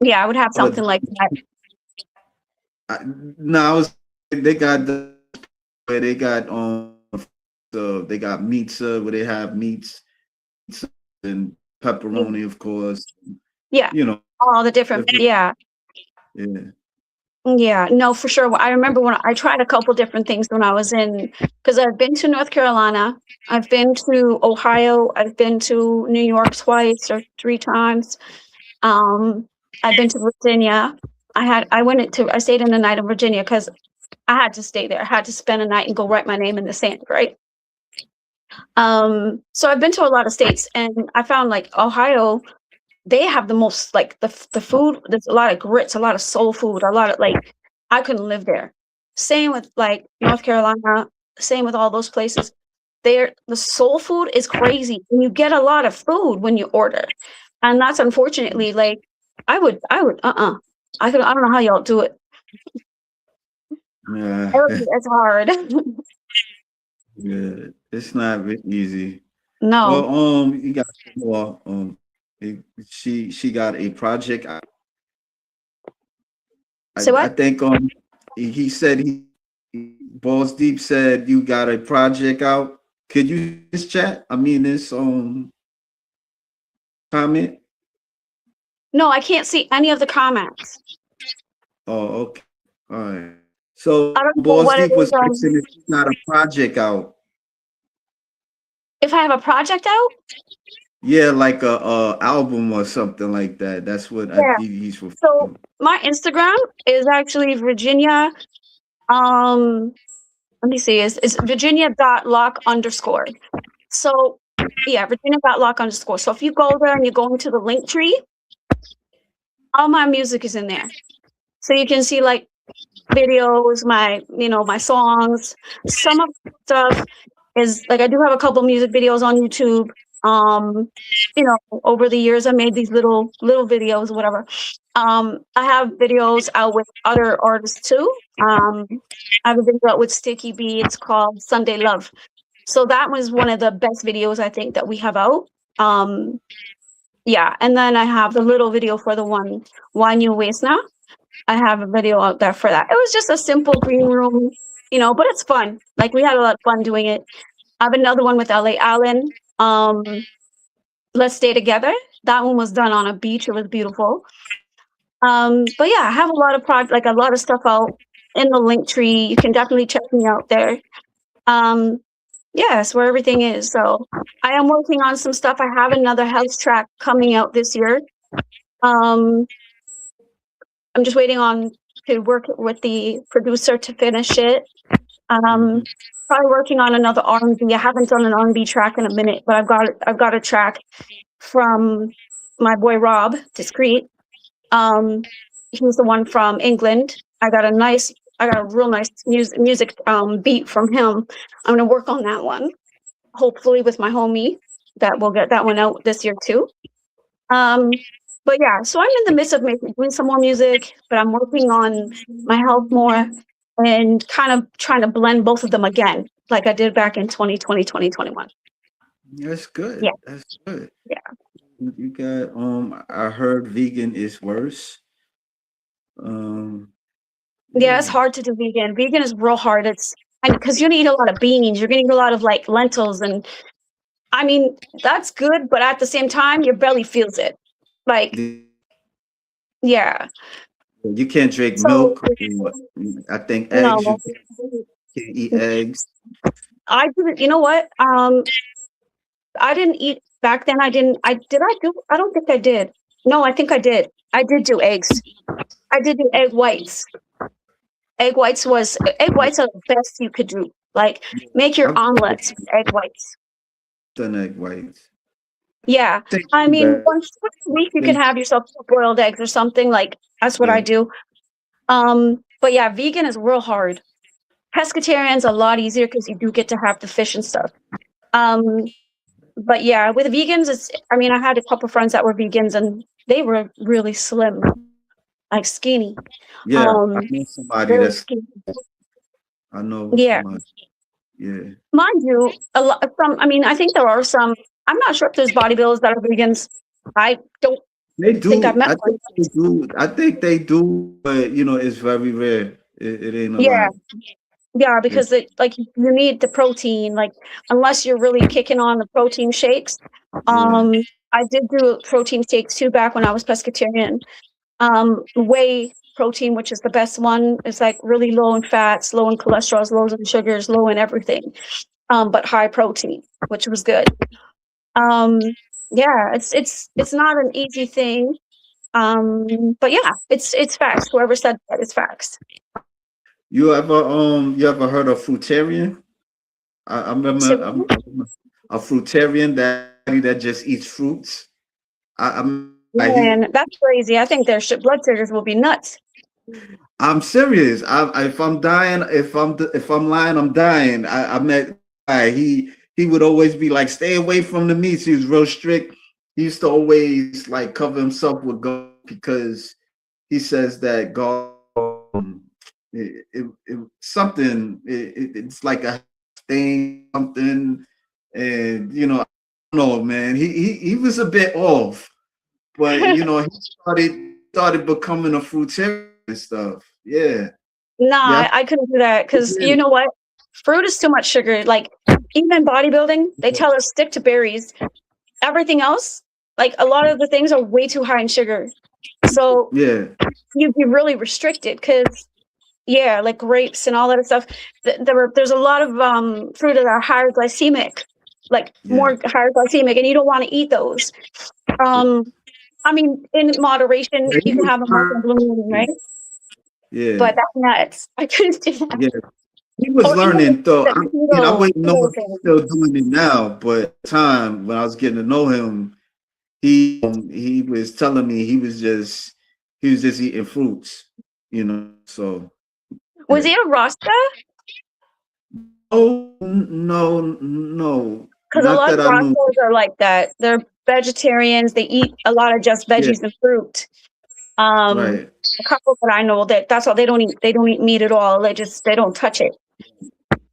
Yeah, I would have All something the like that. I, no, I was they got where they got they got meats where they have meats and Yeah. pepperoni, of course. Yeah. You know, All the different, different. yeah. Yeah. Yeah, no, for sure. I remember when I tried a couple different things when I was in, because I've been to North Carolina, I've been to Ohio, I've been to New York twice or 3 times. Um, I've been to Virginia. I stayed in the night in Virginia because I had to stay there. I had to spend a night and go write my name in the sand, right? So I've been to a lot of states, and I found, like, Ohio, they have the most, like, the food, there's a lot of grits, a lot of soul food, a lot of, like, I couldn't live there. Same with, like, North Carolina, same with all those places. The soul food is crazy, and you get a lot of food when you order, and that's unfortunately, like, I don't know how y'all do it. Yeah. It's hard. Yeah. It's not easy. No. Well, you got more. She got a project. Say I what? think he said Balls Deep said you got a project out. Could you see this chat? I mean this comment. No, I can't see any of the comments. Oh, okay. All right. So I don't know Balls what it Deep is, was asking if you got a project out. if I have a project out? Yeah, like a album or something like that. That's what Yeah. he's So referring. my Instagram is actually Virginia. Um, Let me see. Is Virginia.lock_. So yeah, Virginia.lock_. So if you go there and you go into the link tree, all my music is in there. So you can see, like, videos, my songs. Some of the stuff is like, I do have a couple music videos on YouTube. Um, over the years I made these little videos, whatever. I have videos out with other artists too. I have a video out with Sticky B. It's called Sunday Love. So that was one of the best videos I think that we have out. Um, yeah, and then I have the little video for the one Why New Waste Now. I have a video out there for that. It was just a simple green room, but it's fun. Like, we had a lot of fun doing it. I have another one with LA Allen. Let's Stay Together. That one was done on a beach. It was beautiful. But yeah, I have a lot of like a lot of stuff out in the link tree. You can definitely check me out there. Um, yeah, that's where everything is. So I am working on some stuff. I have another house track coming out this year. Um, I'm just waiting on to work with the producer to finish it. Um, Mhm. Probably working on another R&B. I haven't done an R&B track in a minute, but I've got a track from my boy Rob Discreet. He's the one from England. I got a real nice music beat from him. I'm gonna work on that one, hopefully with my homie. That we'll get that one out this year too. Um, but yeah, so I'm in the midst of doing some more music, but I'm working on my health more and kind of trying to blend both of them again, like I did back in 2020, 2021. That's Yeah, good. That's good. yeah. You got I heard vegan is worse. Um Yeah, it's yeah. hard to do vegan. Vegan is real hard. And because you're gonna eat a lot of beans, you're gonna eat a lot of, like, lentils, and I mean, that's good, but at the same time, your belly feels it. Like, yeah. You can't drink So milk. I think eggs. You no, can't eat eggs. I didn't. You know what? I didn't eat back then. I didn't. I did. I do. I don't think I did. No, I think I did. I did do eggs. I did do egg whites. Egg whites are the best you could do. Like, make your I've omelets with egg whites. done egg whites. Yeah. I think I mean, that once a week you can they, have yourself boiled eggs or something. Like, that's what I yeah. do. But yeah, vegan is real hard. Pescatarian's a lot easier because you do get to have the fish and stuff. Um, but yeah, with vegans, I mean, I had a couple friends that were vegans and they were really slim, like skinny. Yeah, I Um, know somebody Very that's skinny. I know Yeah. somebody. Yeah. Mind you, I mean, I think there are some, I'm not sure if there's bodybuilders that are vegans. I don't, They I think I've do. met I one. think they do. I think they do, but it's very rare. It ain't a Yeah, lot. yeah, Yeah. because you need the protein, like unless you're really kicking on the protein shakes. Yeah. I did do protein shakes too back when I was pescatarian. Whey protein, which is the best one, is like really low in fats, low in cholesterol, low in sugars, low in everything. But high protein, which was good. Um, yeah, it's not an easy thing. But yeah, it's facts. Whoever said that, it's facts. You ever heard of fruitarian? I So remember I'm a fruitarian, that just eats fruits. He man, that's crazy. I think their blood sugars will be nuts. I'm serious. If I'm dying, if I'm lying, I'm dying. I met guy. He would always be like, stay away from the meats. He was real strict. He used to always like cover himself with garlic because he says that garlic, something, it's like a stain, something, and I don't know, man. He was a bit off, but he started becoming a fruitarian and stuff. Yeah. Nah, Yeah. I couldn't do that because Yeah. you know what? Fruit is too much sugar. Like even in bodybuilding, they tell us stick to berries. Everything else, like a lot of the things are way too high in sugar. So Yeah. you'd be really restricted because yeah, like grapes and all that stuff. There's a lot of fruit that are higher glycemic, like Yeah. more higher glycemic, and you don't want to eat those. Um, I mean, in moderation, Yeah, he you can was have a once in a blue moon, right? learning. Yeah. But that's nuts. I couldn't do that. Yeah. He was Or even learning though. the I wouldn't know keto if he's thing. still doing it now, but at the time when I was getting to know him, he was telling me he was just eating fruits. So Was yeah. he a Rasta? Oh no, no, Because a not lot of that I knew. Rastas are like that. They're vegetarians. They eat a lot of just Yeah, veggies and fruit. Um, right. a couple that I know that's all they don't eat. They don't eat meat at all. They don't touch it.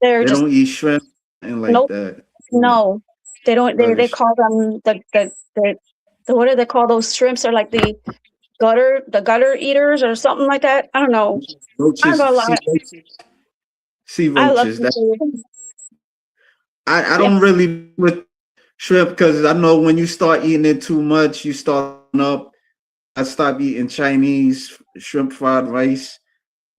They're They just don't eat shrimp and like nope, that. Yeah, no. They don't. very They call them the what do they call those shrimps? Are like the gutter eaters or something like that. I don't know. I have roaches, a lot. sea I love roaches. That seafood. I Yeah, don't really with shrimp because I know when you start eating it too much, you start throwing up. I stopped eating Chinese shrimp fried rice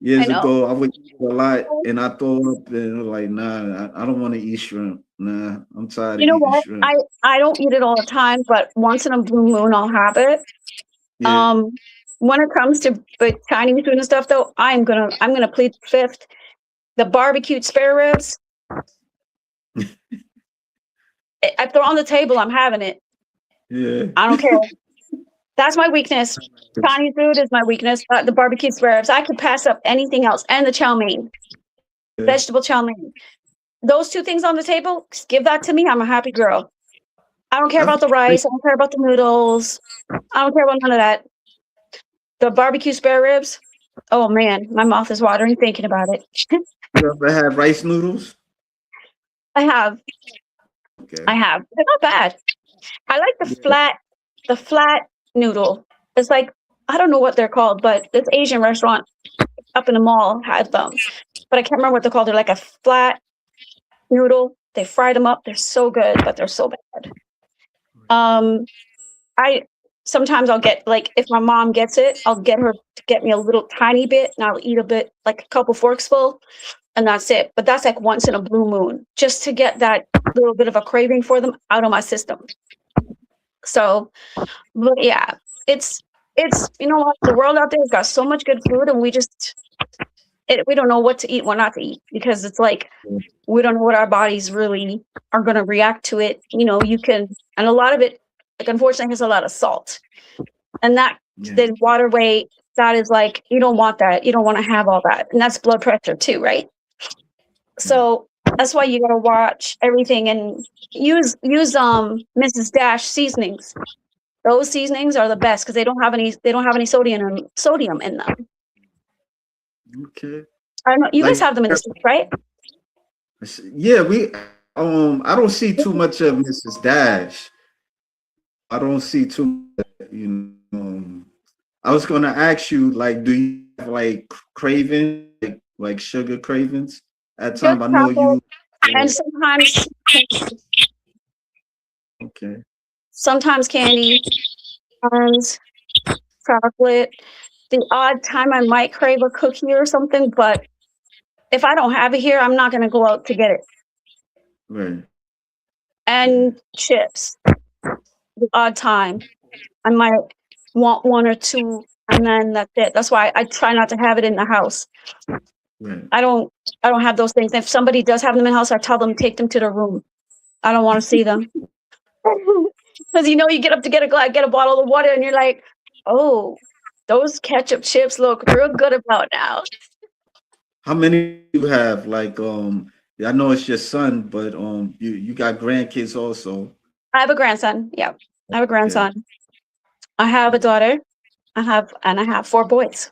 I years know. ago. I would eat it a lot, and I throw up, and I'm like, nah, I don't want to eat shrimp. Nah, I'm tired You of know eating what? shrimp. I don't eat it all the time, but once in a blue moon I'll have it. Yeah, Um, when it comes to but Chinese food and stuff, though, I'm gonna plead the fifth. The barbecued spare ribs, if they're on the table, I'm having it. yeah, I don't care. That's my weakness. Chinese food is my weakness. The barbecued spare ribs, I could pass up anything else, and the chow mein, yeah. vegetable chow mein. Those two things on the table, just give that to me. I'm a happy girl. I don't care I about think the rice. I don't care about the noodles. I don't care about none of that. The barbecue spare ribs. Oh man, my mouth is watering thinking about it. you ever had rice noodles? I have, I Okay. have. They're not bad. I like Yeah. the flat noodle. It's like I don't know what they're called, but this Asian restaurant up in the mall had them. But I can't remember what they're called. They're like a flat noodle. They fried them up. They're so good, but they're so bad. Um, I sometimes I'll get like if my mom gets it, I'll get her to get me a little tiny bit, and I'll eat a bit, like a couple forks full, and that's it. But that's like once in a blue moon, just to get that little bit of a craving for them out of my system. So, but yeah, it's it's you know what, the world out there has got so much good food, and we don't know what to eat, what not to eat, because it's like we don't know what our bodies really are going to react to it. You can, and a lot of it, like unfortunately, has a lot of salt, and that Yeah. the water weight, that is like you don't want that. You don't want to have all that, and that's blood pressure too, right? So that's why you got to watch everything and use Mrs. Dash seasonings. Those seasonings are the best because they don't have any sodium in them. Okay. I don't know. You guys Like, have them in the States, right? yeah, I don't see too much of Mrs. Dash. I don't see too much, Um, I was gonna ask you, like, do you have like cravings, like sugar cravings? At Just time, I know chocolate you. and Okay, sometimes candy and chocolate. The odd time I might crave a cookie or something, but if I don't have it here, I'm not gonna go out to get it. right, right, And chips, the odd time. I might want one or two, and then that's it. That's why I try not to have it in the house. right. I don't I don't have those things. If somebody does have them in the house, I tell them take them to their room. I don't want to see them. Because you get up to get a bottle of water, and you're like, oh, those ketchup chips look real good about now. How many do you have? Like, I know it's your son, but you got grandkids also. I have a grandson. Yeah, I have a Okay, grandson. I have a daughter. I have 4 boys.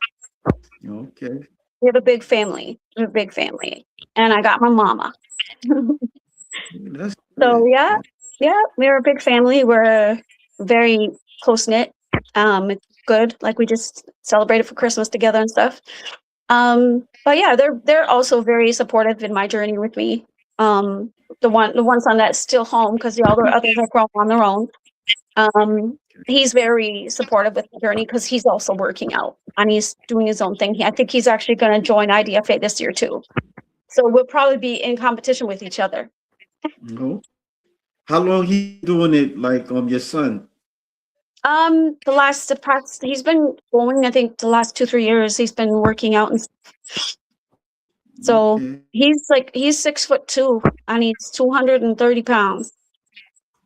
okay, We have a big family. We have a big family, and I got my mama. that's So good. yeah, yeah, we're a big family. We're very close knit. It's good. Like we just celebrated for Christmas together and stuff. But yeah, they're also very supportive in my journey with me. The one son that's still home because the other others are grown on their own. Um, he's very supportive with the journey because he's also working out and he's doing his own thing. I think he's actually going to join IDFA this year too. So we'll probably be in competition with each other. No, how long he doing it? Like, your son. The past he's been going. I think the last 2 3 years he's been working out, and so Okay, he's 6'2" and he's 230 pounds,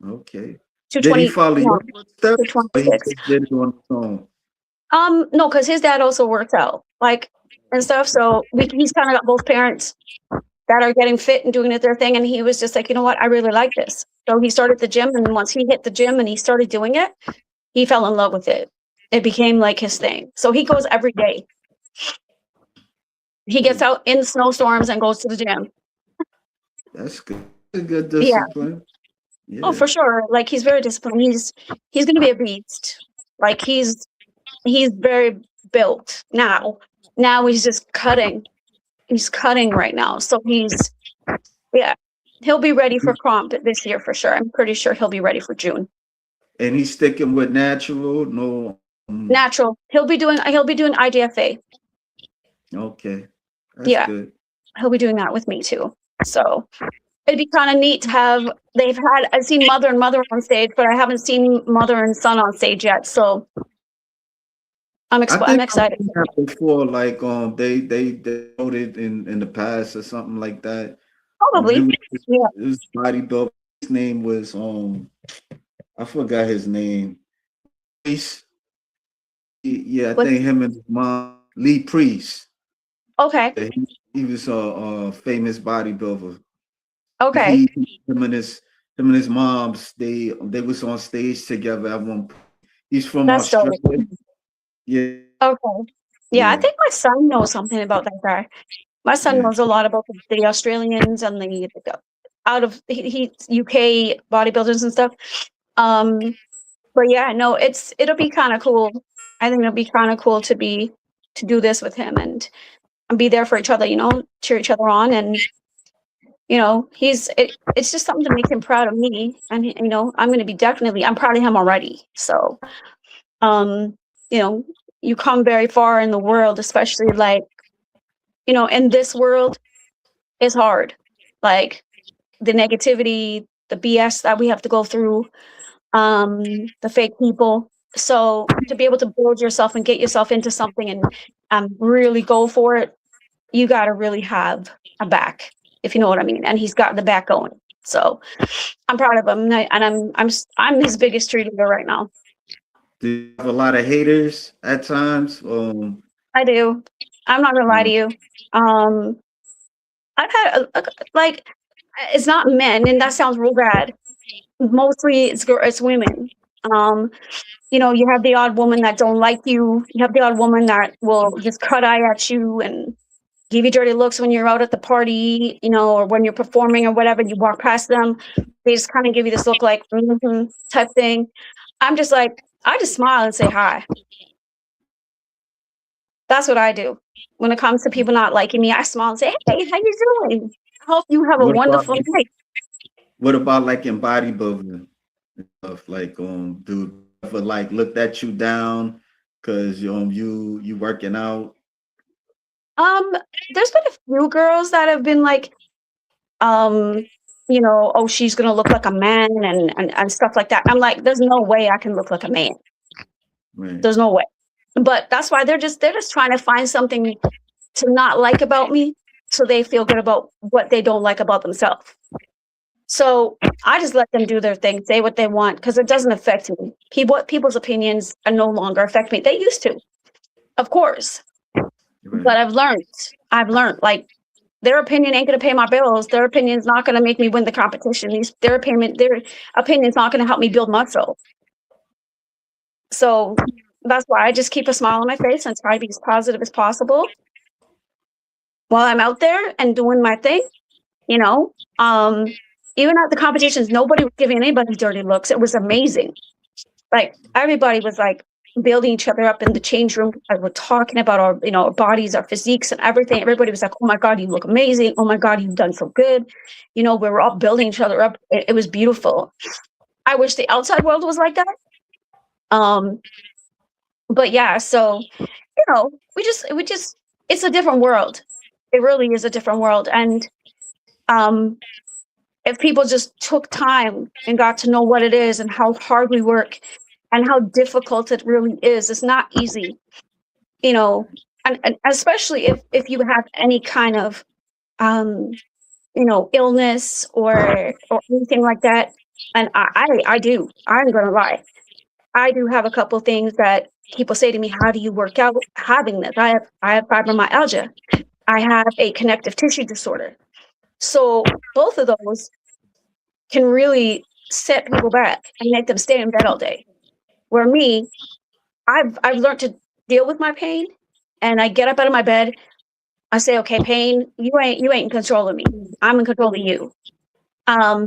okay. two Did he twenty, follow yeah, your footsteps, or he 226. just did it on his own? No, because his dad also works out like and stuff. So he's kind of got both parents that are getting fit and doing their thing, and he was just like, you know what, I really like this. So he started the gym, and once he hit the gym and he started doing it, he fell in love with it. It became like his thing. So he goes every day. He gets Good. out in snowstorms and goes to the gym. That's good. That's a good Yeah. discipline. Oh, Yeah. for sure. Like he's very disciplined. He's gonna be a beast. Like he's very built now. Now he's just cutting. He's cutting right now. So yeah. He'll be ready for comp this year for sure. I'm pretty sure he'll be ready for June. And he's sticking with natural. No. Natural. He'll be doing IDFA. Okay. That's Yeah. good. He'll be doing that with me too. So it'd be kind of neat to have. I've seen mother and mother on stage, but I haven't seen mother and son on stage yet. So I I'm think I've excited. seen that before. Like, they wrote it in the past or something like that. It Probably. was Yeah. it was bodybuilder. His name was I forgot his name. Priest. Yeah, I With think him and his mom, Lee Priest. okay. Yeah, he was a famous bodybuilder. Okay. He him and his moms, they was on stage together at one point. He's from That's dope. Australia. Yeah, Okay. Yeah, I yeah, think my son knows something about that guy. My son yeah. knows a lot about the Australians and the out of he UK bodybuilders and stuff. Um, but yeah, no, it'll be kind of cool. I think it'll be kind of cool to do this with him and be there for each other. Cheer each other on, and it's just something to make him proud of me, and I'm going to be definitely I'm proud of him already. So, um, you know, you come very far in the world, especially like in this world is hard. Like the negativity, the BS that we have to go through, the fake people. So to be able to build yourself and get yourself into something and really go for it, you got to really have a back, if you know what I mean. And he's got the back going. So I'm proud of him, and I'm his biggest cheerleader right now. Do you have a lot of haters at times? I do. I'm not gonna lie to Um, you. Um, I've had like it's not men, and that sounds real bad. Mostly it's women. Um, you have the odd woman that don't like you. You have the odd woman that will just cut eye at you and give you dirty looks when you're out at the party, or when you're performing or whatever. You walk past them, they just kind of give you this look like type thing. I'm just like I just smile and say hi. That's what I do. When it comes to people not liking me, I smile and say, "Hey, how you doing? I hope you have a What about wonderful night." like in bodybuilding and stuff? Like do they ever like looked at you down because you working out? Um, there's been a few girls that have been like, um, "Oh, she's gonna look like a man," and stuff like that. I'm like, "There's no way I can look like a man. Right, There's no way." But that's why they're just trying to find something to not like about me, so they feel good about what they don't like about themselves. So I just let them do their thing, say what they want, because it doesn't affect me. People's opinions are no longer affect me. They used to, of course, right, but I've learned, like, their opinion ain't gonna pay my bills. Their opinion's not gonna make me win the competition. Their opinion's not gonna help me build muscle. So that's why I just keep a smile on my face and try to be as positive as possible while I'm out there and doing my thing. You know, even at the competitions, nobody was giving anybody dirty looks. It was amazing. Like, everybody was like building each other up in the change room. I was talking about our bodies, our physiques, and everything. Everybody was like, "Oh my God, you look amazing. Oh my God, you've done so good." We were all building each other up. It was beautiful. I wish the outside world was like that. Um, but yeah, so we just it's a different world. It really is a different world. And um if people just took time and got to know what it is and how hard we work and how difficult it really is, it's not easy, you know, and especially if you have any kind of um, illness or anything like that. And I do. I'm gonna lie. I do have a couple things that people say to me, "How do you work out having this?" I have fibromyalgia. I have a connective tissue disorder. So both of those can really set people back and make them stay in bed all day. Where me, I've learned to deal with my pain, and I get up out of my bed. I say, "Okay, pain, you ain't in control of me. I'm in control of you." Um,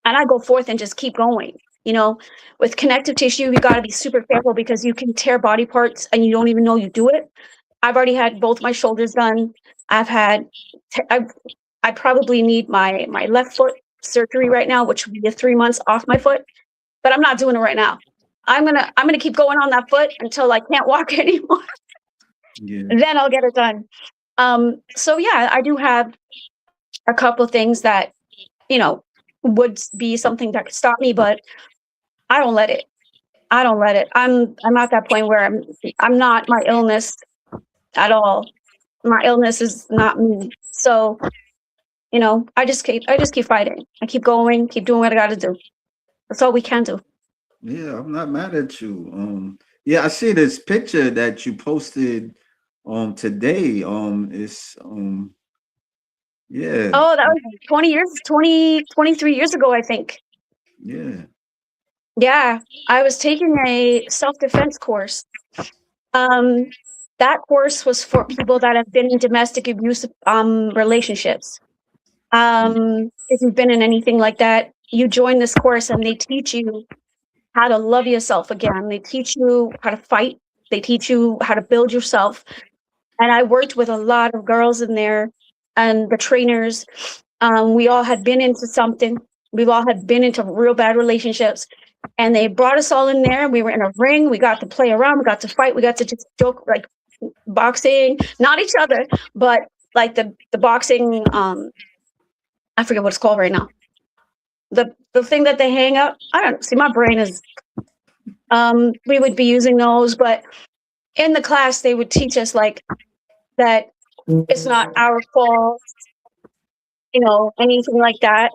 and I go forth and just keep going. You know, with connective tissue, you got to be super careful because you can tear body parts and you don't even know you do it. I've already had both my shoulders done. I've had, I've, I probably need my left foot surgery right now, which would be 3 months off my foot, but I'm not doing it right now. I'm gonna keep going on that foot until I can't walk anymore. yeah, And then I'll get it done. So yeah, I do have a couple of things that you know would be something that could stop me, but I don't let it. I don't let it. I'm at that point where I'm not my illness at all. My illness is not me. So I just keep fighting. I keep going, keep doing what I got to do. That's all we can do. yeah. I'm not mad at you. Yeah, I see this picture that you posted today. It's yeah, Oh, that was 23 years ago, I think. yeah. Yeah, I was taking a self-defense course. Um, that course was for people that have been in domestic abuse relationships. If you've been in anything like that, you join this course and they teach you how to love yourself again. They teach you how to fight. They teach you how to build yourself. And I worked with a lot of girls in there and the trainers. We all had been into something. We've all had been into real bad relationships. And they brought us all in there. We were in a ring. We got to play around. We got to fight. We got to just joke, like boxing, not each other, but like the boxing. I forget what it's called right now. The thing that they hang up. I don't know. See, my brain is. We would be using those, but in the class they would teach us like that. It's not our fault, anything like that.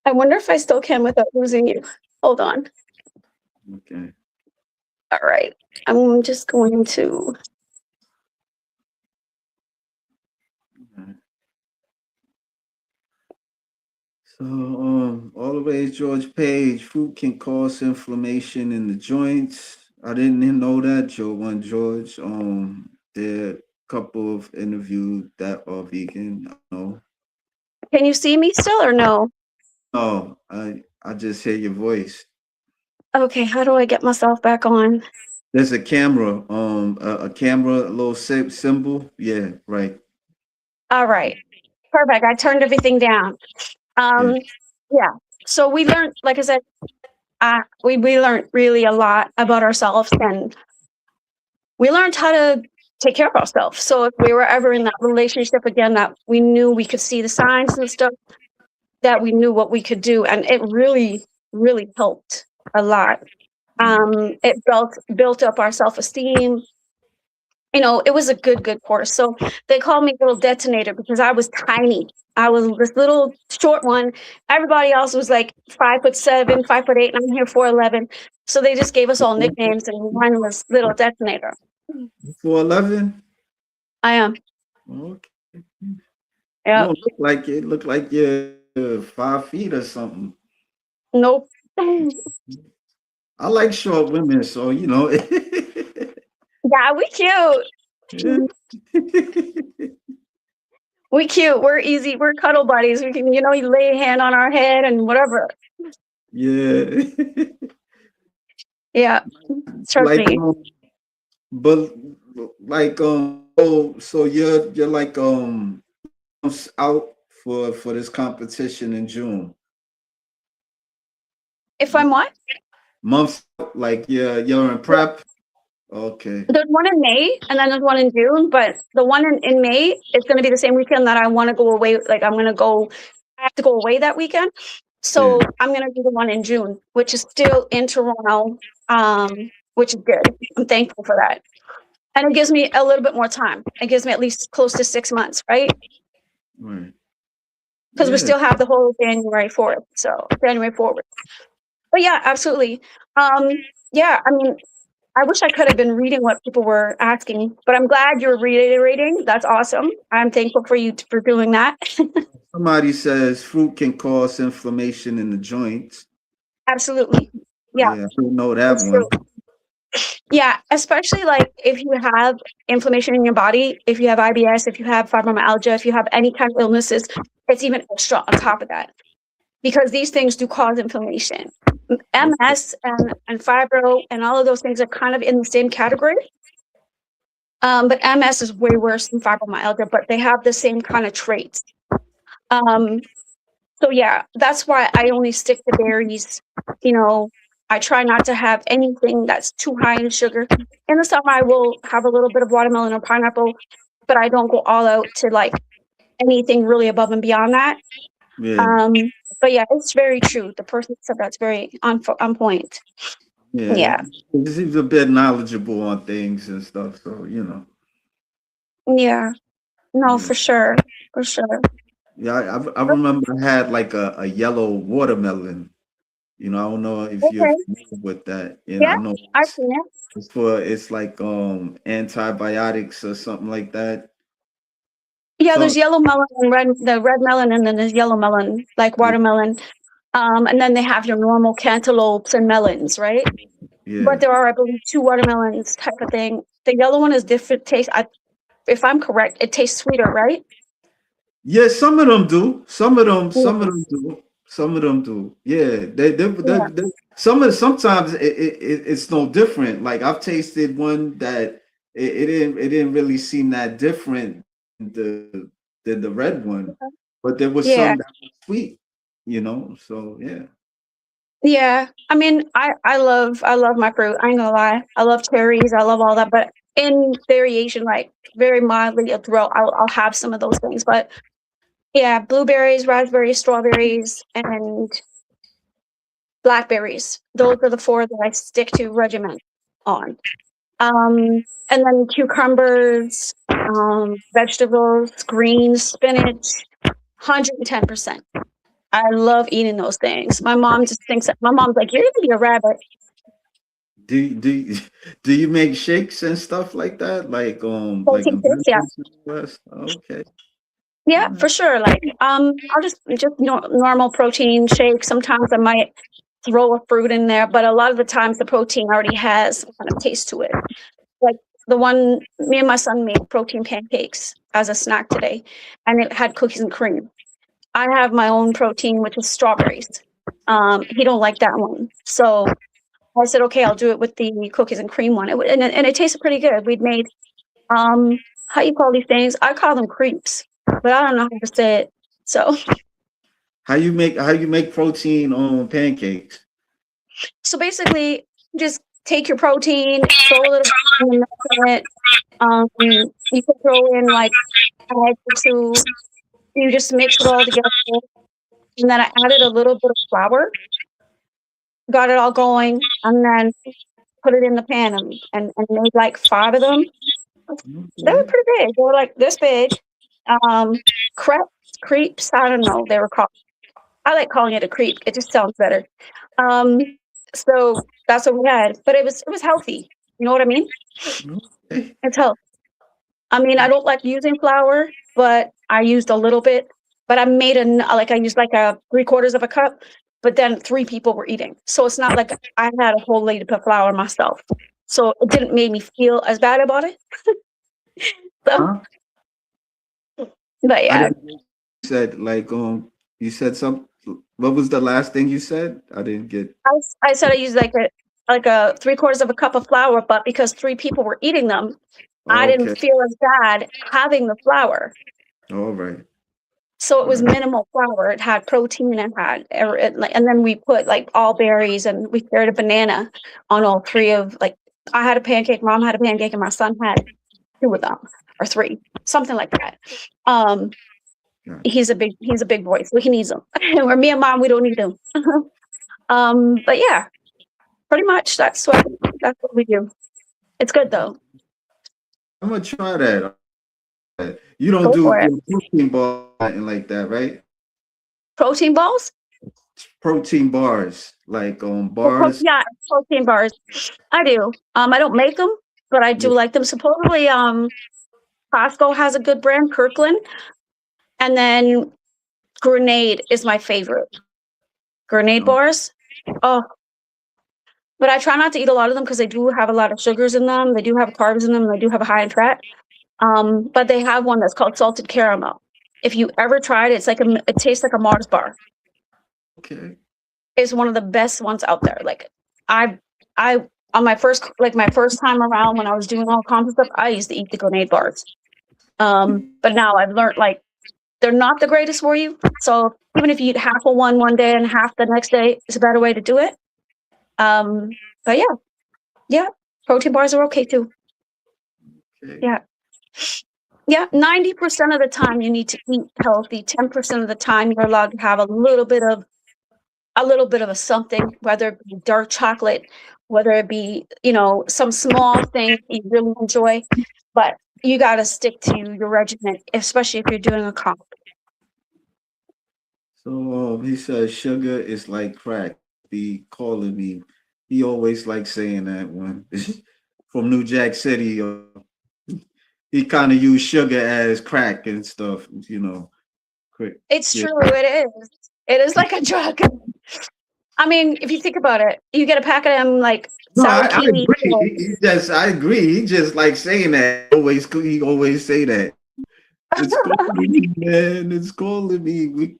I wonder if I still can without losing you. Hold on. Okay. All right. I'm just going to. Alright. So, all the way George Page, food can cause inflammation in the joints. I didn't even know that, Joe One George. There are a couple of interviews that are vegan. I know. Can you see me still or no? Oh, I just hear your voice. Okay, how do I get myself back on? There's a camera, a camera, a little symbol. Yeah, right. All right, perfect. I turned everything down. Yeah. Um, yeah. So we learned, like I said, we learned really a lot about ourselves, and we learned how to take care of ourselves. So if we were ever in that relationship again, that we knew we could see the signs and stuff, that we knew what we could do, and it really, really helped a lot. It built up our self esteem. It was a good course. So they called me little detonator because I was tiny. I was this little short one. Everybody else was like 5'7", 5'8", and I'm here 4'11". So they just gave us all nicknames, and mine was little detonator. 4'11"? I am. Okay. You Yeah. don't look like it. Look like you're 5 feet or something. Nope. I like short women, so you know. Yeah, we cute. Yeah. We cute. We're easy. We're cuddle buddies. We can, you lay a hand on our head and whatever. Yeah. Yeah. Trust Like me. but like so you're like months out for this competition in June. If I'm what? Months out, like you're in prep. Okay. There's one in May and then there's one in June, but the one in May is going to be the same weekend that I want to go away. Like I have to go away that weekend. Yeah. So I'm going to do the one in June, which is still in Toronto, which is good. I'm thankful for that. And it gives me a little bit more time. It gives me at least close to 6 months, right? Right. Because we Yeah. still have the whole January 4th. So January forward. But yeah, absolutely. Yeah, I mean, I wish I could have been reading what people were asking, but I'm glad you're reiterating. That's awesome. I'm thankful for you for doing that. Somebody says fruit can cause inflammation in the joints. Absolutely. Yeah, Yeah, I don't know that it's one. true. Yeah, especially like if you have inflammation in your body, if you have IBS, if you have fibromyalgia, if you have any kind of illnesses, it's even extra on top of that because these things do cause inflammation. Okay. MS and fibro and all of those things are kind of in the same category. But MS is way worse than fibromyalgia, but they have the same kind of traits. Um, so yeah, that's why I only stick to berries. You know, I try not to have anything that's too high in sugar. In the summer, I will have a little bit of watermelon or pineapple, but I don't go all out to like anything really above and beyond that. Yeah. Um, but yeah, it's very true. The person said that's very on point. Yeah. Yeah, He's a bit knowledgeable on things and stuff, so you know. yeah, no, Yeah. for sure, for sure. Yeah, I remember I had like a yellow watermelon. You know, I don't know if you're Okay, familiar with that. You know, yeah, I know I've seen it. it's like antibiotics or something like that. Yeah, So there's yellow melon and the red melon, and then there's yellow melon, like yeah, watermelon. And then they have your normal cantaloupes and melons, right? yeah. But there are, I believe, two watermelons type of thing. The yellow one is different taste. If I'm correct, it tastes sweeter, right? Yeah, some of them do. Some of Yeah, them do. Some of them do. Yeah, yeah, sometimes it's no different. Like I've tasted one that it didn't really seem that different than the red one, but there was yeah, some that was sweet. You know, so yeah. yeah. I mean, I love my fruit. I ain't gonna lie. I love cherries. I love all that, but in variation, like very mildly throughout, I'll have some of those things. But yeah, blueberries, raspberries, strawberries, and blackberries. Those are the four that I stick to regiment on. And then cucumbers, vegetables, greens, spinach, 110%. I love eating those things. My mom just thinks that my mom's like, you're gonna be a rabbit. Do you make shakes and stuff like that? Like Protein shakes, yeah. Americans in the West? Okay. Yeah, All right. for sure. Like, I'll just normal protein shake. Sometimes I might throw a fruit in there, but a lot of the times the protein already has some kind of taste to it. Like the one me and my son made protein pancakes as a snack today, and it had cookies and cream. I have my own protein, which is strawberries. He don't like that one, so I said, okay, I'll do it with the cookies and cream one, and it tasted pretty good. We'd made how you call these things? I call them crepes, but I don't know how to say it. So How you make protein on pancakes? so basically, just take your protein, throw a little milk in it. You can throw in like an egg or two. You just mix it all together, and then I added a little bit of flour, got it all going, and then put it in the pan and made like 5 of them. They were Okay. pretty big. They were like this big. Um, creeps. I don't know. They were called. I like calling it a creep. It just sounds better. Um, so that's what we had. But it was healthy. You know what I mean? Okay. It's healthy. I mean, I don't like using flour, but I used a little bit. But I made like I used like a 3/4 of a cup. But then 3 people were eating, so it's not like I had a whole liter of flour myself. So it didn't make me feel as bad about it. So, Huh? but I yeah, didn't you said like you said some what was the last thing you said? I didn't get I said I used like a 3/4 of a cup of flour, but because 3 people were eating them, I oh, didn't okay. feel as bad having the flour. All right. So it All was right. minimal flour. It had protein and and then we put like all berries and we shared a banana on all 3 of like I had a pancake, mom had a pancake, and my son had 2 of them or 3, something like that. Um, Gotcha. he's a big boy, so he needs them. Where me and mom, we don't need them. But yeah, pretty much that's what we do. It's good though. I'm gonna try that. You don't Go do for it. protein bar and like that, right? Protein balls? Protein bars, like bars. Yeah, protein bars. I do. I don't make them, but I do Yeah. like them. Supposedly, Costco has a good brand, Kirkland, and then Grenade is my favorite. Grenade No. bars. Oh, but I try not to eat a lot of them because they do have a lot of sugars in them. They do have carbs in them. And they do have a high in fat. But they have one that's called salted caramel. If you ever tried it, it tastes like a Mars bar. Okay. Is one of the best ones out there. Like I I on my first time around when I was doing all kinds of stuff, I used to eat the grenade bars. But now I've learned like they're not the greatest for you. So even if you eat half of one day and half the next day, it's a better way to do it. But yeah, yeah, protein bars are okay too. Okay. Yeah. Yeah, 90% of the time you need to eat healthy. 10% of the time you're allowed to have a little bit of a something, whether it be dark chocolate, whether it be, some small thing you really enjoy, but you got to stick to your regimen, especially if you're doing a comp. So he says sugar is like crack. Be calling me. He always likes saying that one. From New Jack City. He kind of used sugar as crack and stuff. Quick. It's Yeah. true, it is. It is like a drug. I mean, if you think about it, you get a packet of them like No, sour I kiwi agree. pills. I agree. He just like saying that. He always say that. It's calling me, man. It's calling me.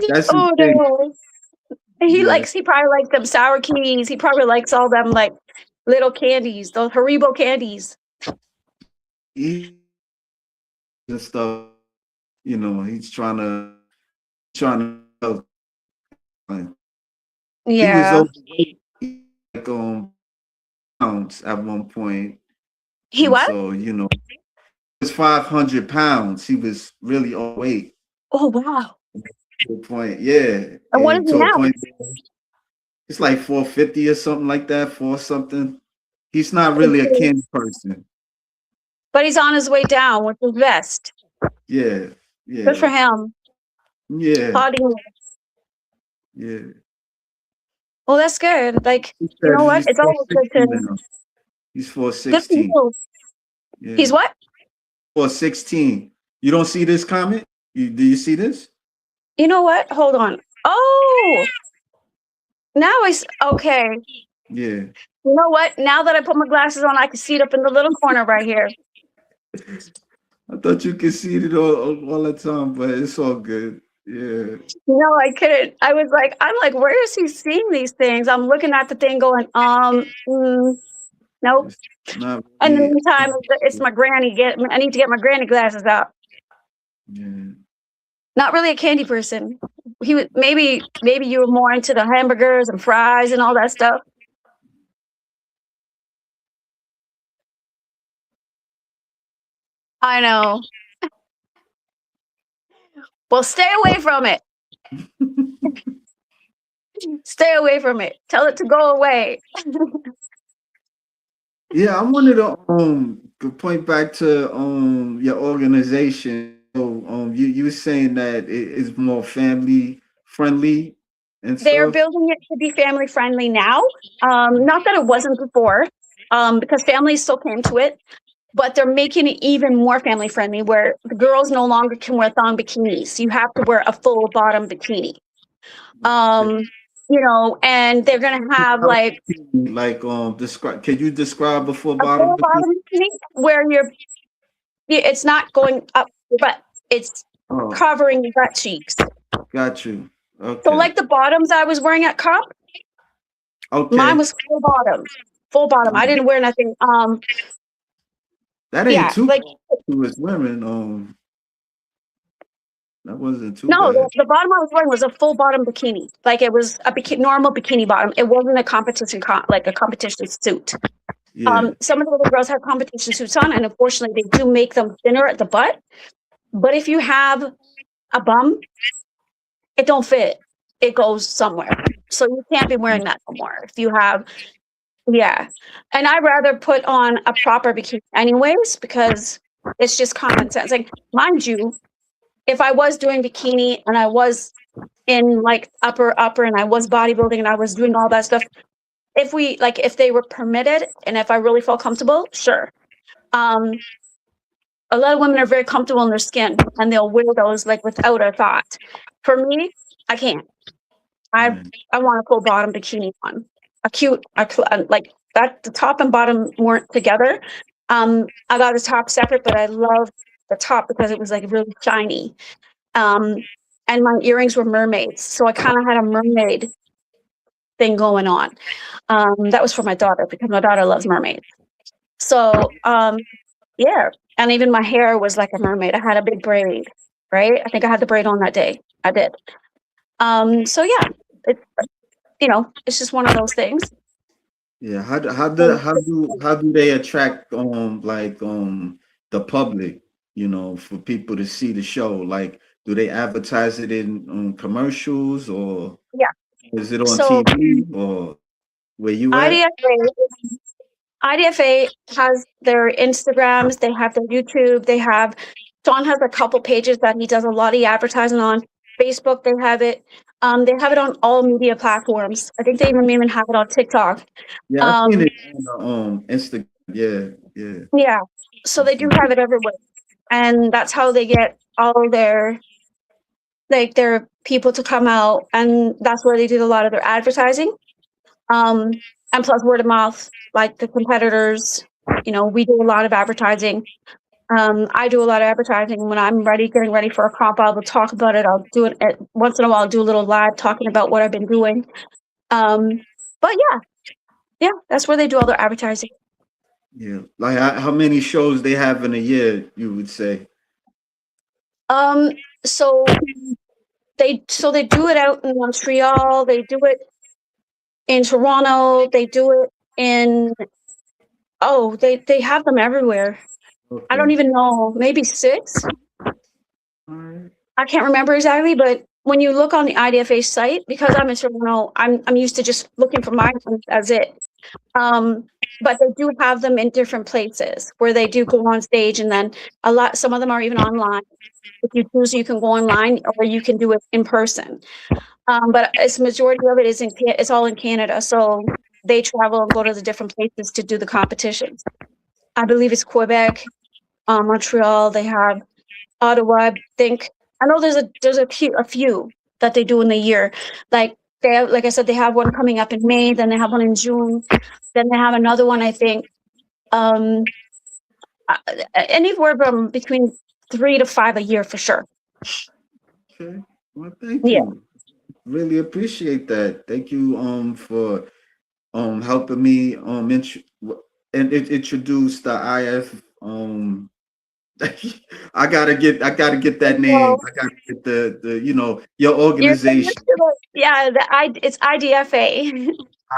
That's his Oh thing. no. Yeah. He probably likes them sour kiwis. He probably likes all them like little candies, those Haribo candies. He and stuff. He's trying to. He was Yeah. overweight, like pounds at one point, He and what? so he was 500 pounds. He was really overweight. Oh wow. To a point, yeah, And what is and he to a now? point, it's like 450 or something like that, four something. He's not really a candy person. But he's on his way down with his vest. Yeah, Good for yeah, him. yeah, Applauding. yeah. Well, that's good. Like, He you said know what? he's It's always good 416 to now. He's good for 416. you. Yeah, He's what? 416. You don't see this comment? Do you see this? You know what? Hold on. Oh, now okay. Yeah. You know what? Now that I put my glasses on, I can see it up in the little corner right here. I thought you could see it all the time, but it's all good. Yeah. No, I couldn't. I'm like, where is he seeing these things? I'm looking at the thing going, nope. It's not In the really. meantime, it's my granny. I need to get my granny glasses out. Yeah. Not really a candy person. He was maybe you were more into the hamburgers and fries and all that stuff. I know. Well, stay away from it. Stay away from it. Tell it to go away. Yeah, I wanted to point back to your organization. So you were saying that it is more family friendly and They're stuff. building it to be family friendly now. Not that it wasn't before, because families still came to it, but they're making it even more family friendly where the girls no longer can wear thong bikinis. You have to wear a full bottom bikini. Okay. Um, and they're gonna have like Like describe. Can you describe before a bottom? full bottom bikini where it's not going up your butt. It's Oh, covering your butt cheeks. got you. So Okay. like the bottoms I was wearing at comp, mine Okay. was full bottom. Full bottom. I didn't wear nothing. That ain't Yeah, too like bad to us women. That wasn't too no, bad. the bottom I was wearing was a full bottom bikini. Like it was a normal bikini bottom. It wasn't a competition like a competition suit. Yeah. Some of the other girls have competition suits on, and unfortunately, they do make them thinner at the butt. But if you have a bum, it don't fit. It goes somewhere. So you can't be wearing that no more. If you have, yeah. And I'd rather put on a proper bikini anyways, because it's just common sense. Like, mind you, if I was doing bikini and I was in like upper and I was bodybuilding and I was doing all that stuff, if they were permitted and if I really felt comfortable, sure. Um, a lot of women are very comfortable in their skin and they'll wear those like without a thought. For me, I can't. I Man. I want a full bottom bikini on. Like that. The top and bottom weren't together. I got the top separate, but I love the top because it was like really shiny. Um, and my earrings were mermaids, so I kind of had a mermaid thing going on. That was for my daughter because my daughter loves mermaids. So yeah, and even my hair was like a mermaid. I had a big braid, right? I think I had the braid on that day. I did. So yeah, it, it's just one of those things. Yeah. And How do they attract like the public? For people to see the show. Like, do they advertise it in commercials, or yeah, is it on so TV, or where you at? IDFA IDFA has their Instagrams, they have their YouTube, they have Sean has a couple pages that he does a lot of advertising on. Facebook, they have it. They have it on all media platforms. I think they even have it on TikTok. Yeah, I've seen Um, it on Instagram. Yeah, yeah. yeah, so I've they do seen have it everywhere, and that's how they get all their people to come out, and that's where they do a lot of their advertising. Um, and plus word of mouth, like the competitors. We do a lot of advertising. I do a lot of advertising when I'm getting ready for a comp. I will talk about it. I'll do it once in a while. I'll do a little live talking about what I've been doing. But yeah, that's where they do all their advertising. Yeah. Like how many shows they have in a year, you would say? Um, so they do it out in Montreal. They do it in Toronto. They do it in they have them everywhere. I don't Okay. even know, maybe six. All right. I can't remember exactly, but when you look on the IDFA site, because I'm in Toronto, I'm used to just looking for my ones as it. But they do have them in different places where they do go on stage, and then some of them are even online. If you choose, you can go online or you can do it in person. But it's majority of it it's all in Canada, so they travel and go to the different places to do the competitions. I believe it's Quebec, Montreal. They have Ottawa. I think I know there's a few that they do in the year. Like like I said, they have one coming up in May. Then they have one in June. Then they have another one. I think um, anywhere from between 3 to 5 a year for sure. Okay. Well, thank Yeah. you. Really appreciate that. Thank you for helping me and introduce the IF I gotta get that name. So I gotta get the your you're getting organization. to the, yeah, it's IDFA.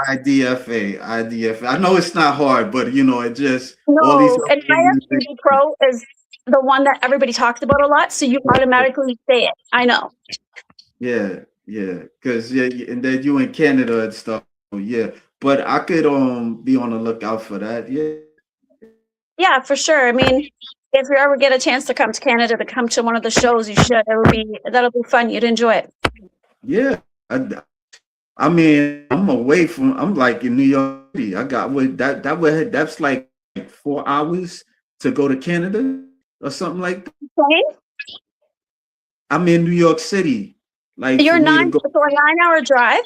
IDFA. I know it's not hard, but it just all these No, other and organizations. IFBB Pro is the one that everybody talks about a lot, so you automatically say it. I know. Yeah, yeah, because and then you in Canada and stuff. So, yeah, but I could be on the lookout for that. Yeah, Yeah, for sure. I mean, if you ever get a chance to come to Canada to come to one of the shows, you should. That'll be fun. You'd enjoy it. yeah. I mean, I'm like in New York City. I got that's like 4 hours to go to Canada or something like that. Plane? I'm in New York City. Like for You're me to nine, go, so a 9 hour drive,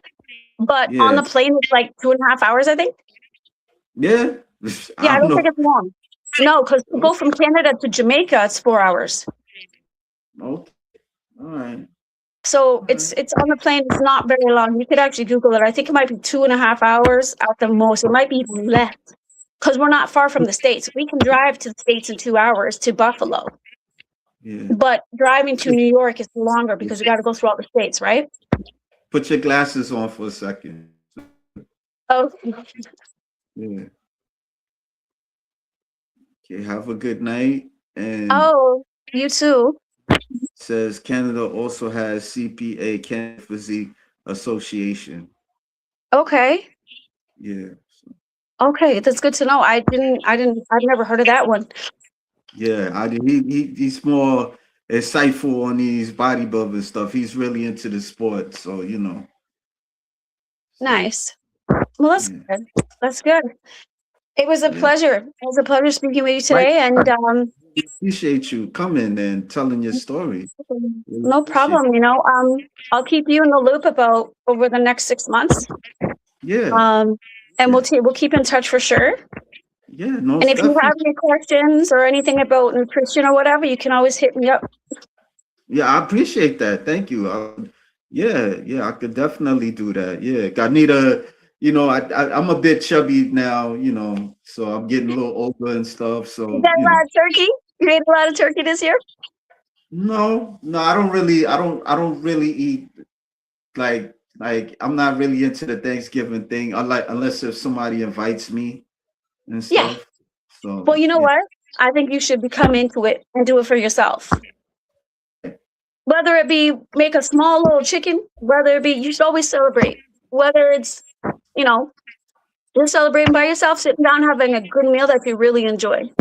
but on yeah, the plane it's like 2.5 hours, I think. yeah. Yeah, I I don't don't think know. it's long. No, because to go from Canada to Jamaica, it's 4 hours. Okay, all right, So all right. it's on the plane. It's not very long. You could actually Google it. I think it might be 2.5 hours at the most. It might be even less because we're not far from the States. We can drive to the States in 2 hours to Buffalo, Yeah. but driving to New York is longer because we got to go through all the states, right? Put your glasses on for a second. Oh, Yeah. Okay. Have a good night. And oh, you too. says Canada also has CPA, Canada Physique Association. Okay, Yeah. okay, that's good to know. I've never heard of that one. Yeah. He's more insightful on these bodybuilding stuff. He's really into the sport. So, so Nice. Well, that's yeah. good. That's good. It was a Yeah. pleasure. It was a pleasure speaking with you Like, today, I and appreciate you coming and telling your story. Really no appreciate problem. I'll keep you in the loop about over the next 6 months. it. Yeah. Um, and Yeah. we'll keep in touch for sure. Yeah. And Most if you have definitely. any questions or anything about nutrition or whatever, you can always hit me up. Yeah, I appreciate that. Thank you. Yeah, yeah, I could definitely do that. Yeah, I need I'm a bit chubby now, so I'm getting a little older and stuff. You So, got a lot of turkey? You ate a lot of turkey this year? no, no, I don't really eat I'm not really into the Thanksgiving thing. I like unless if somebody invites me and Yeah. stuff. Well, So, you know yeah. what? I think you should become into it and do it for yourself. Whether it be make a small little chicken, whether it be you should always celebrate. Whether it's, you know, you're celebrating by yourself, sitting down having a good meal that you really enjoy.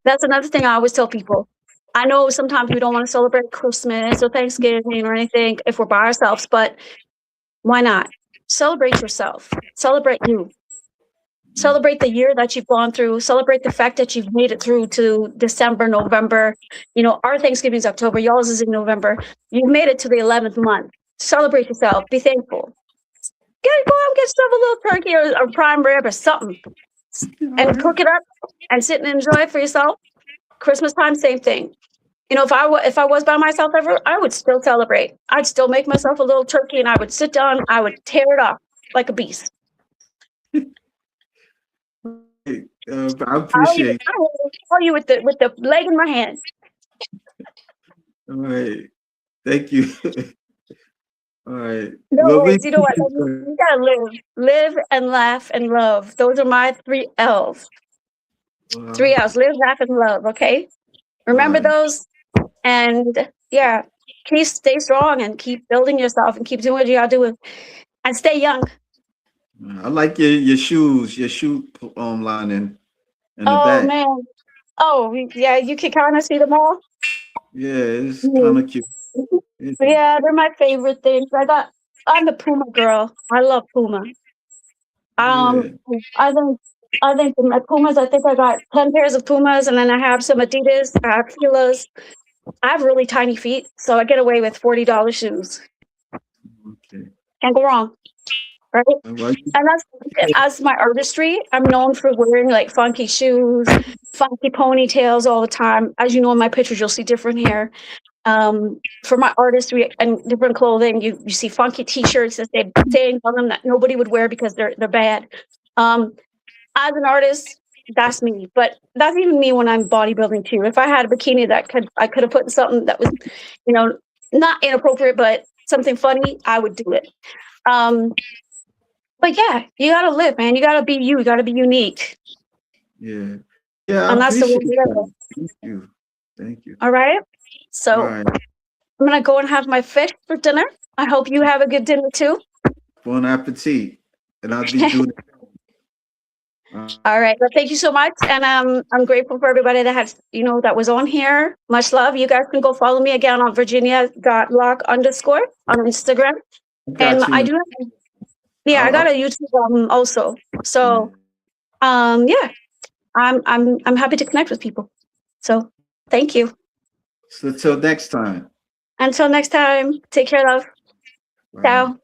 That's another thing I always tell people. I know sometimes we don't want to celebrate Christmas or Thanksgiving or anything if we're by ourselves, but why not? Celebrate yourself. Celebrate you. Celebrate the year that you've gone through. Celebrate the fact that you've made it through to December, November. Our Thanksgiving is October, yours is in November. You've made it to the 11th month. Celebrate yourself. Be thankful. Go out and get yourself a little turkey or prime rib or something All and right. cook it up and sit and enjoy it for yourself. Christmas time, same thing. If I was by myself ever, I would still celebrate. I'd still make myself a little turkey and I would sit down. I would tear it off like a beast. I appreciate it. I would tell you with the leg in my hand. All right. Thank you. All right. No Well, we worries. You know what? You gotta live and laugh and love. Those are my 3 L's. Wow. 3 L's. Live, laugh, and love. Okay. All Remember right. those. And yeah, please stay strong and keep building yourself and keep doing what you gotta do and stay young. I like your shoes, your shoe line in the Oh back. man. Oh yeah, you can kind of see them all. Yeah, it's kind Mhm. of cute. Yeah. Yeah, they're my favorite things. I'm the Puma girl. I love Puma. Um, Yeah. I think my Pumas. I think I got 10 pairs of Pumas, and then I have some Adidas. I have Fila's. I have really tiny feet, so I get away with $40 shoes. Okay. Can't go wrong, right? All right. And that's as my artistry. I'm known for wearing like funky shoes, funky ponytails all the time. As you know in my pictures, you'll see different hair. For my artists, and different clothing, you see funky T-shirts that say saying on them that nobody would wear because they're bad. As an artist, that's me, but that's even me when I'm bodybuilding too. If I had a bikini that I could have put in something that was, you know, not inappropriate, but something funny, I would do it. Um, but yeah, you gotta live, man. You gotta be you. You gotta be unique, Yeah. Yeah, I and that's the way appreciate to live. that. Thank you. Thank you. All right. All So right. I'm gonna go and have my fish for dinner. I hope you have a good dinner too. Bon appetit. And I'll be doing All right. Well, thank you so much, and I'm grateful for everybody that has that was on here. Much love. You guys can go follow me again on Virginia.lock underscore on Instagram, I and got you. I And do have yeah, I got I'll, a YouTube also. yeah. So yeah, I'm happy to connect with people. So thank you. So till next time. Until next time, take care, love. Bye. Ciao.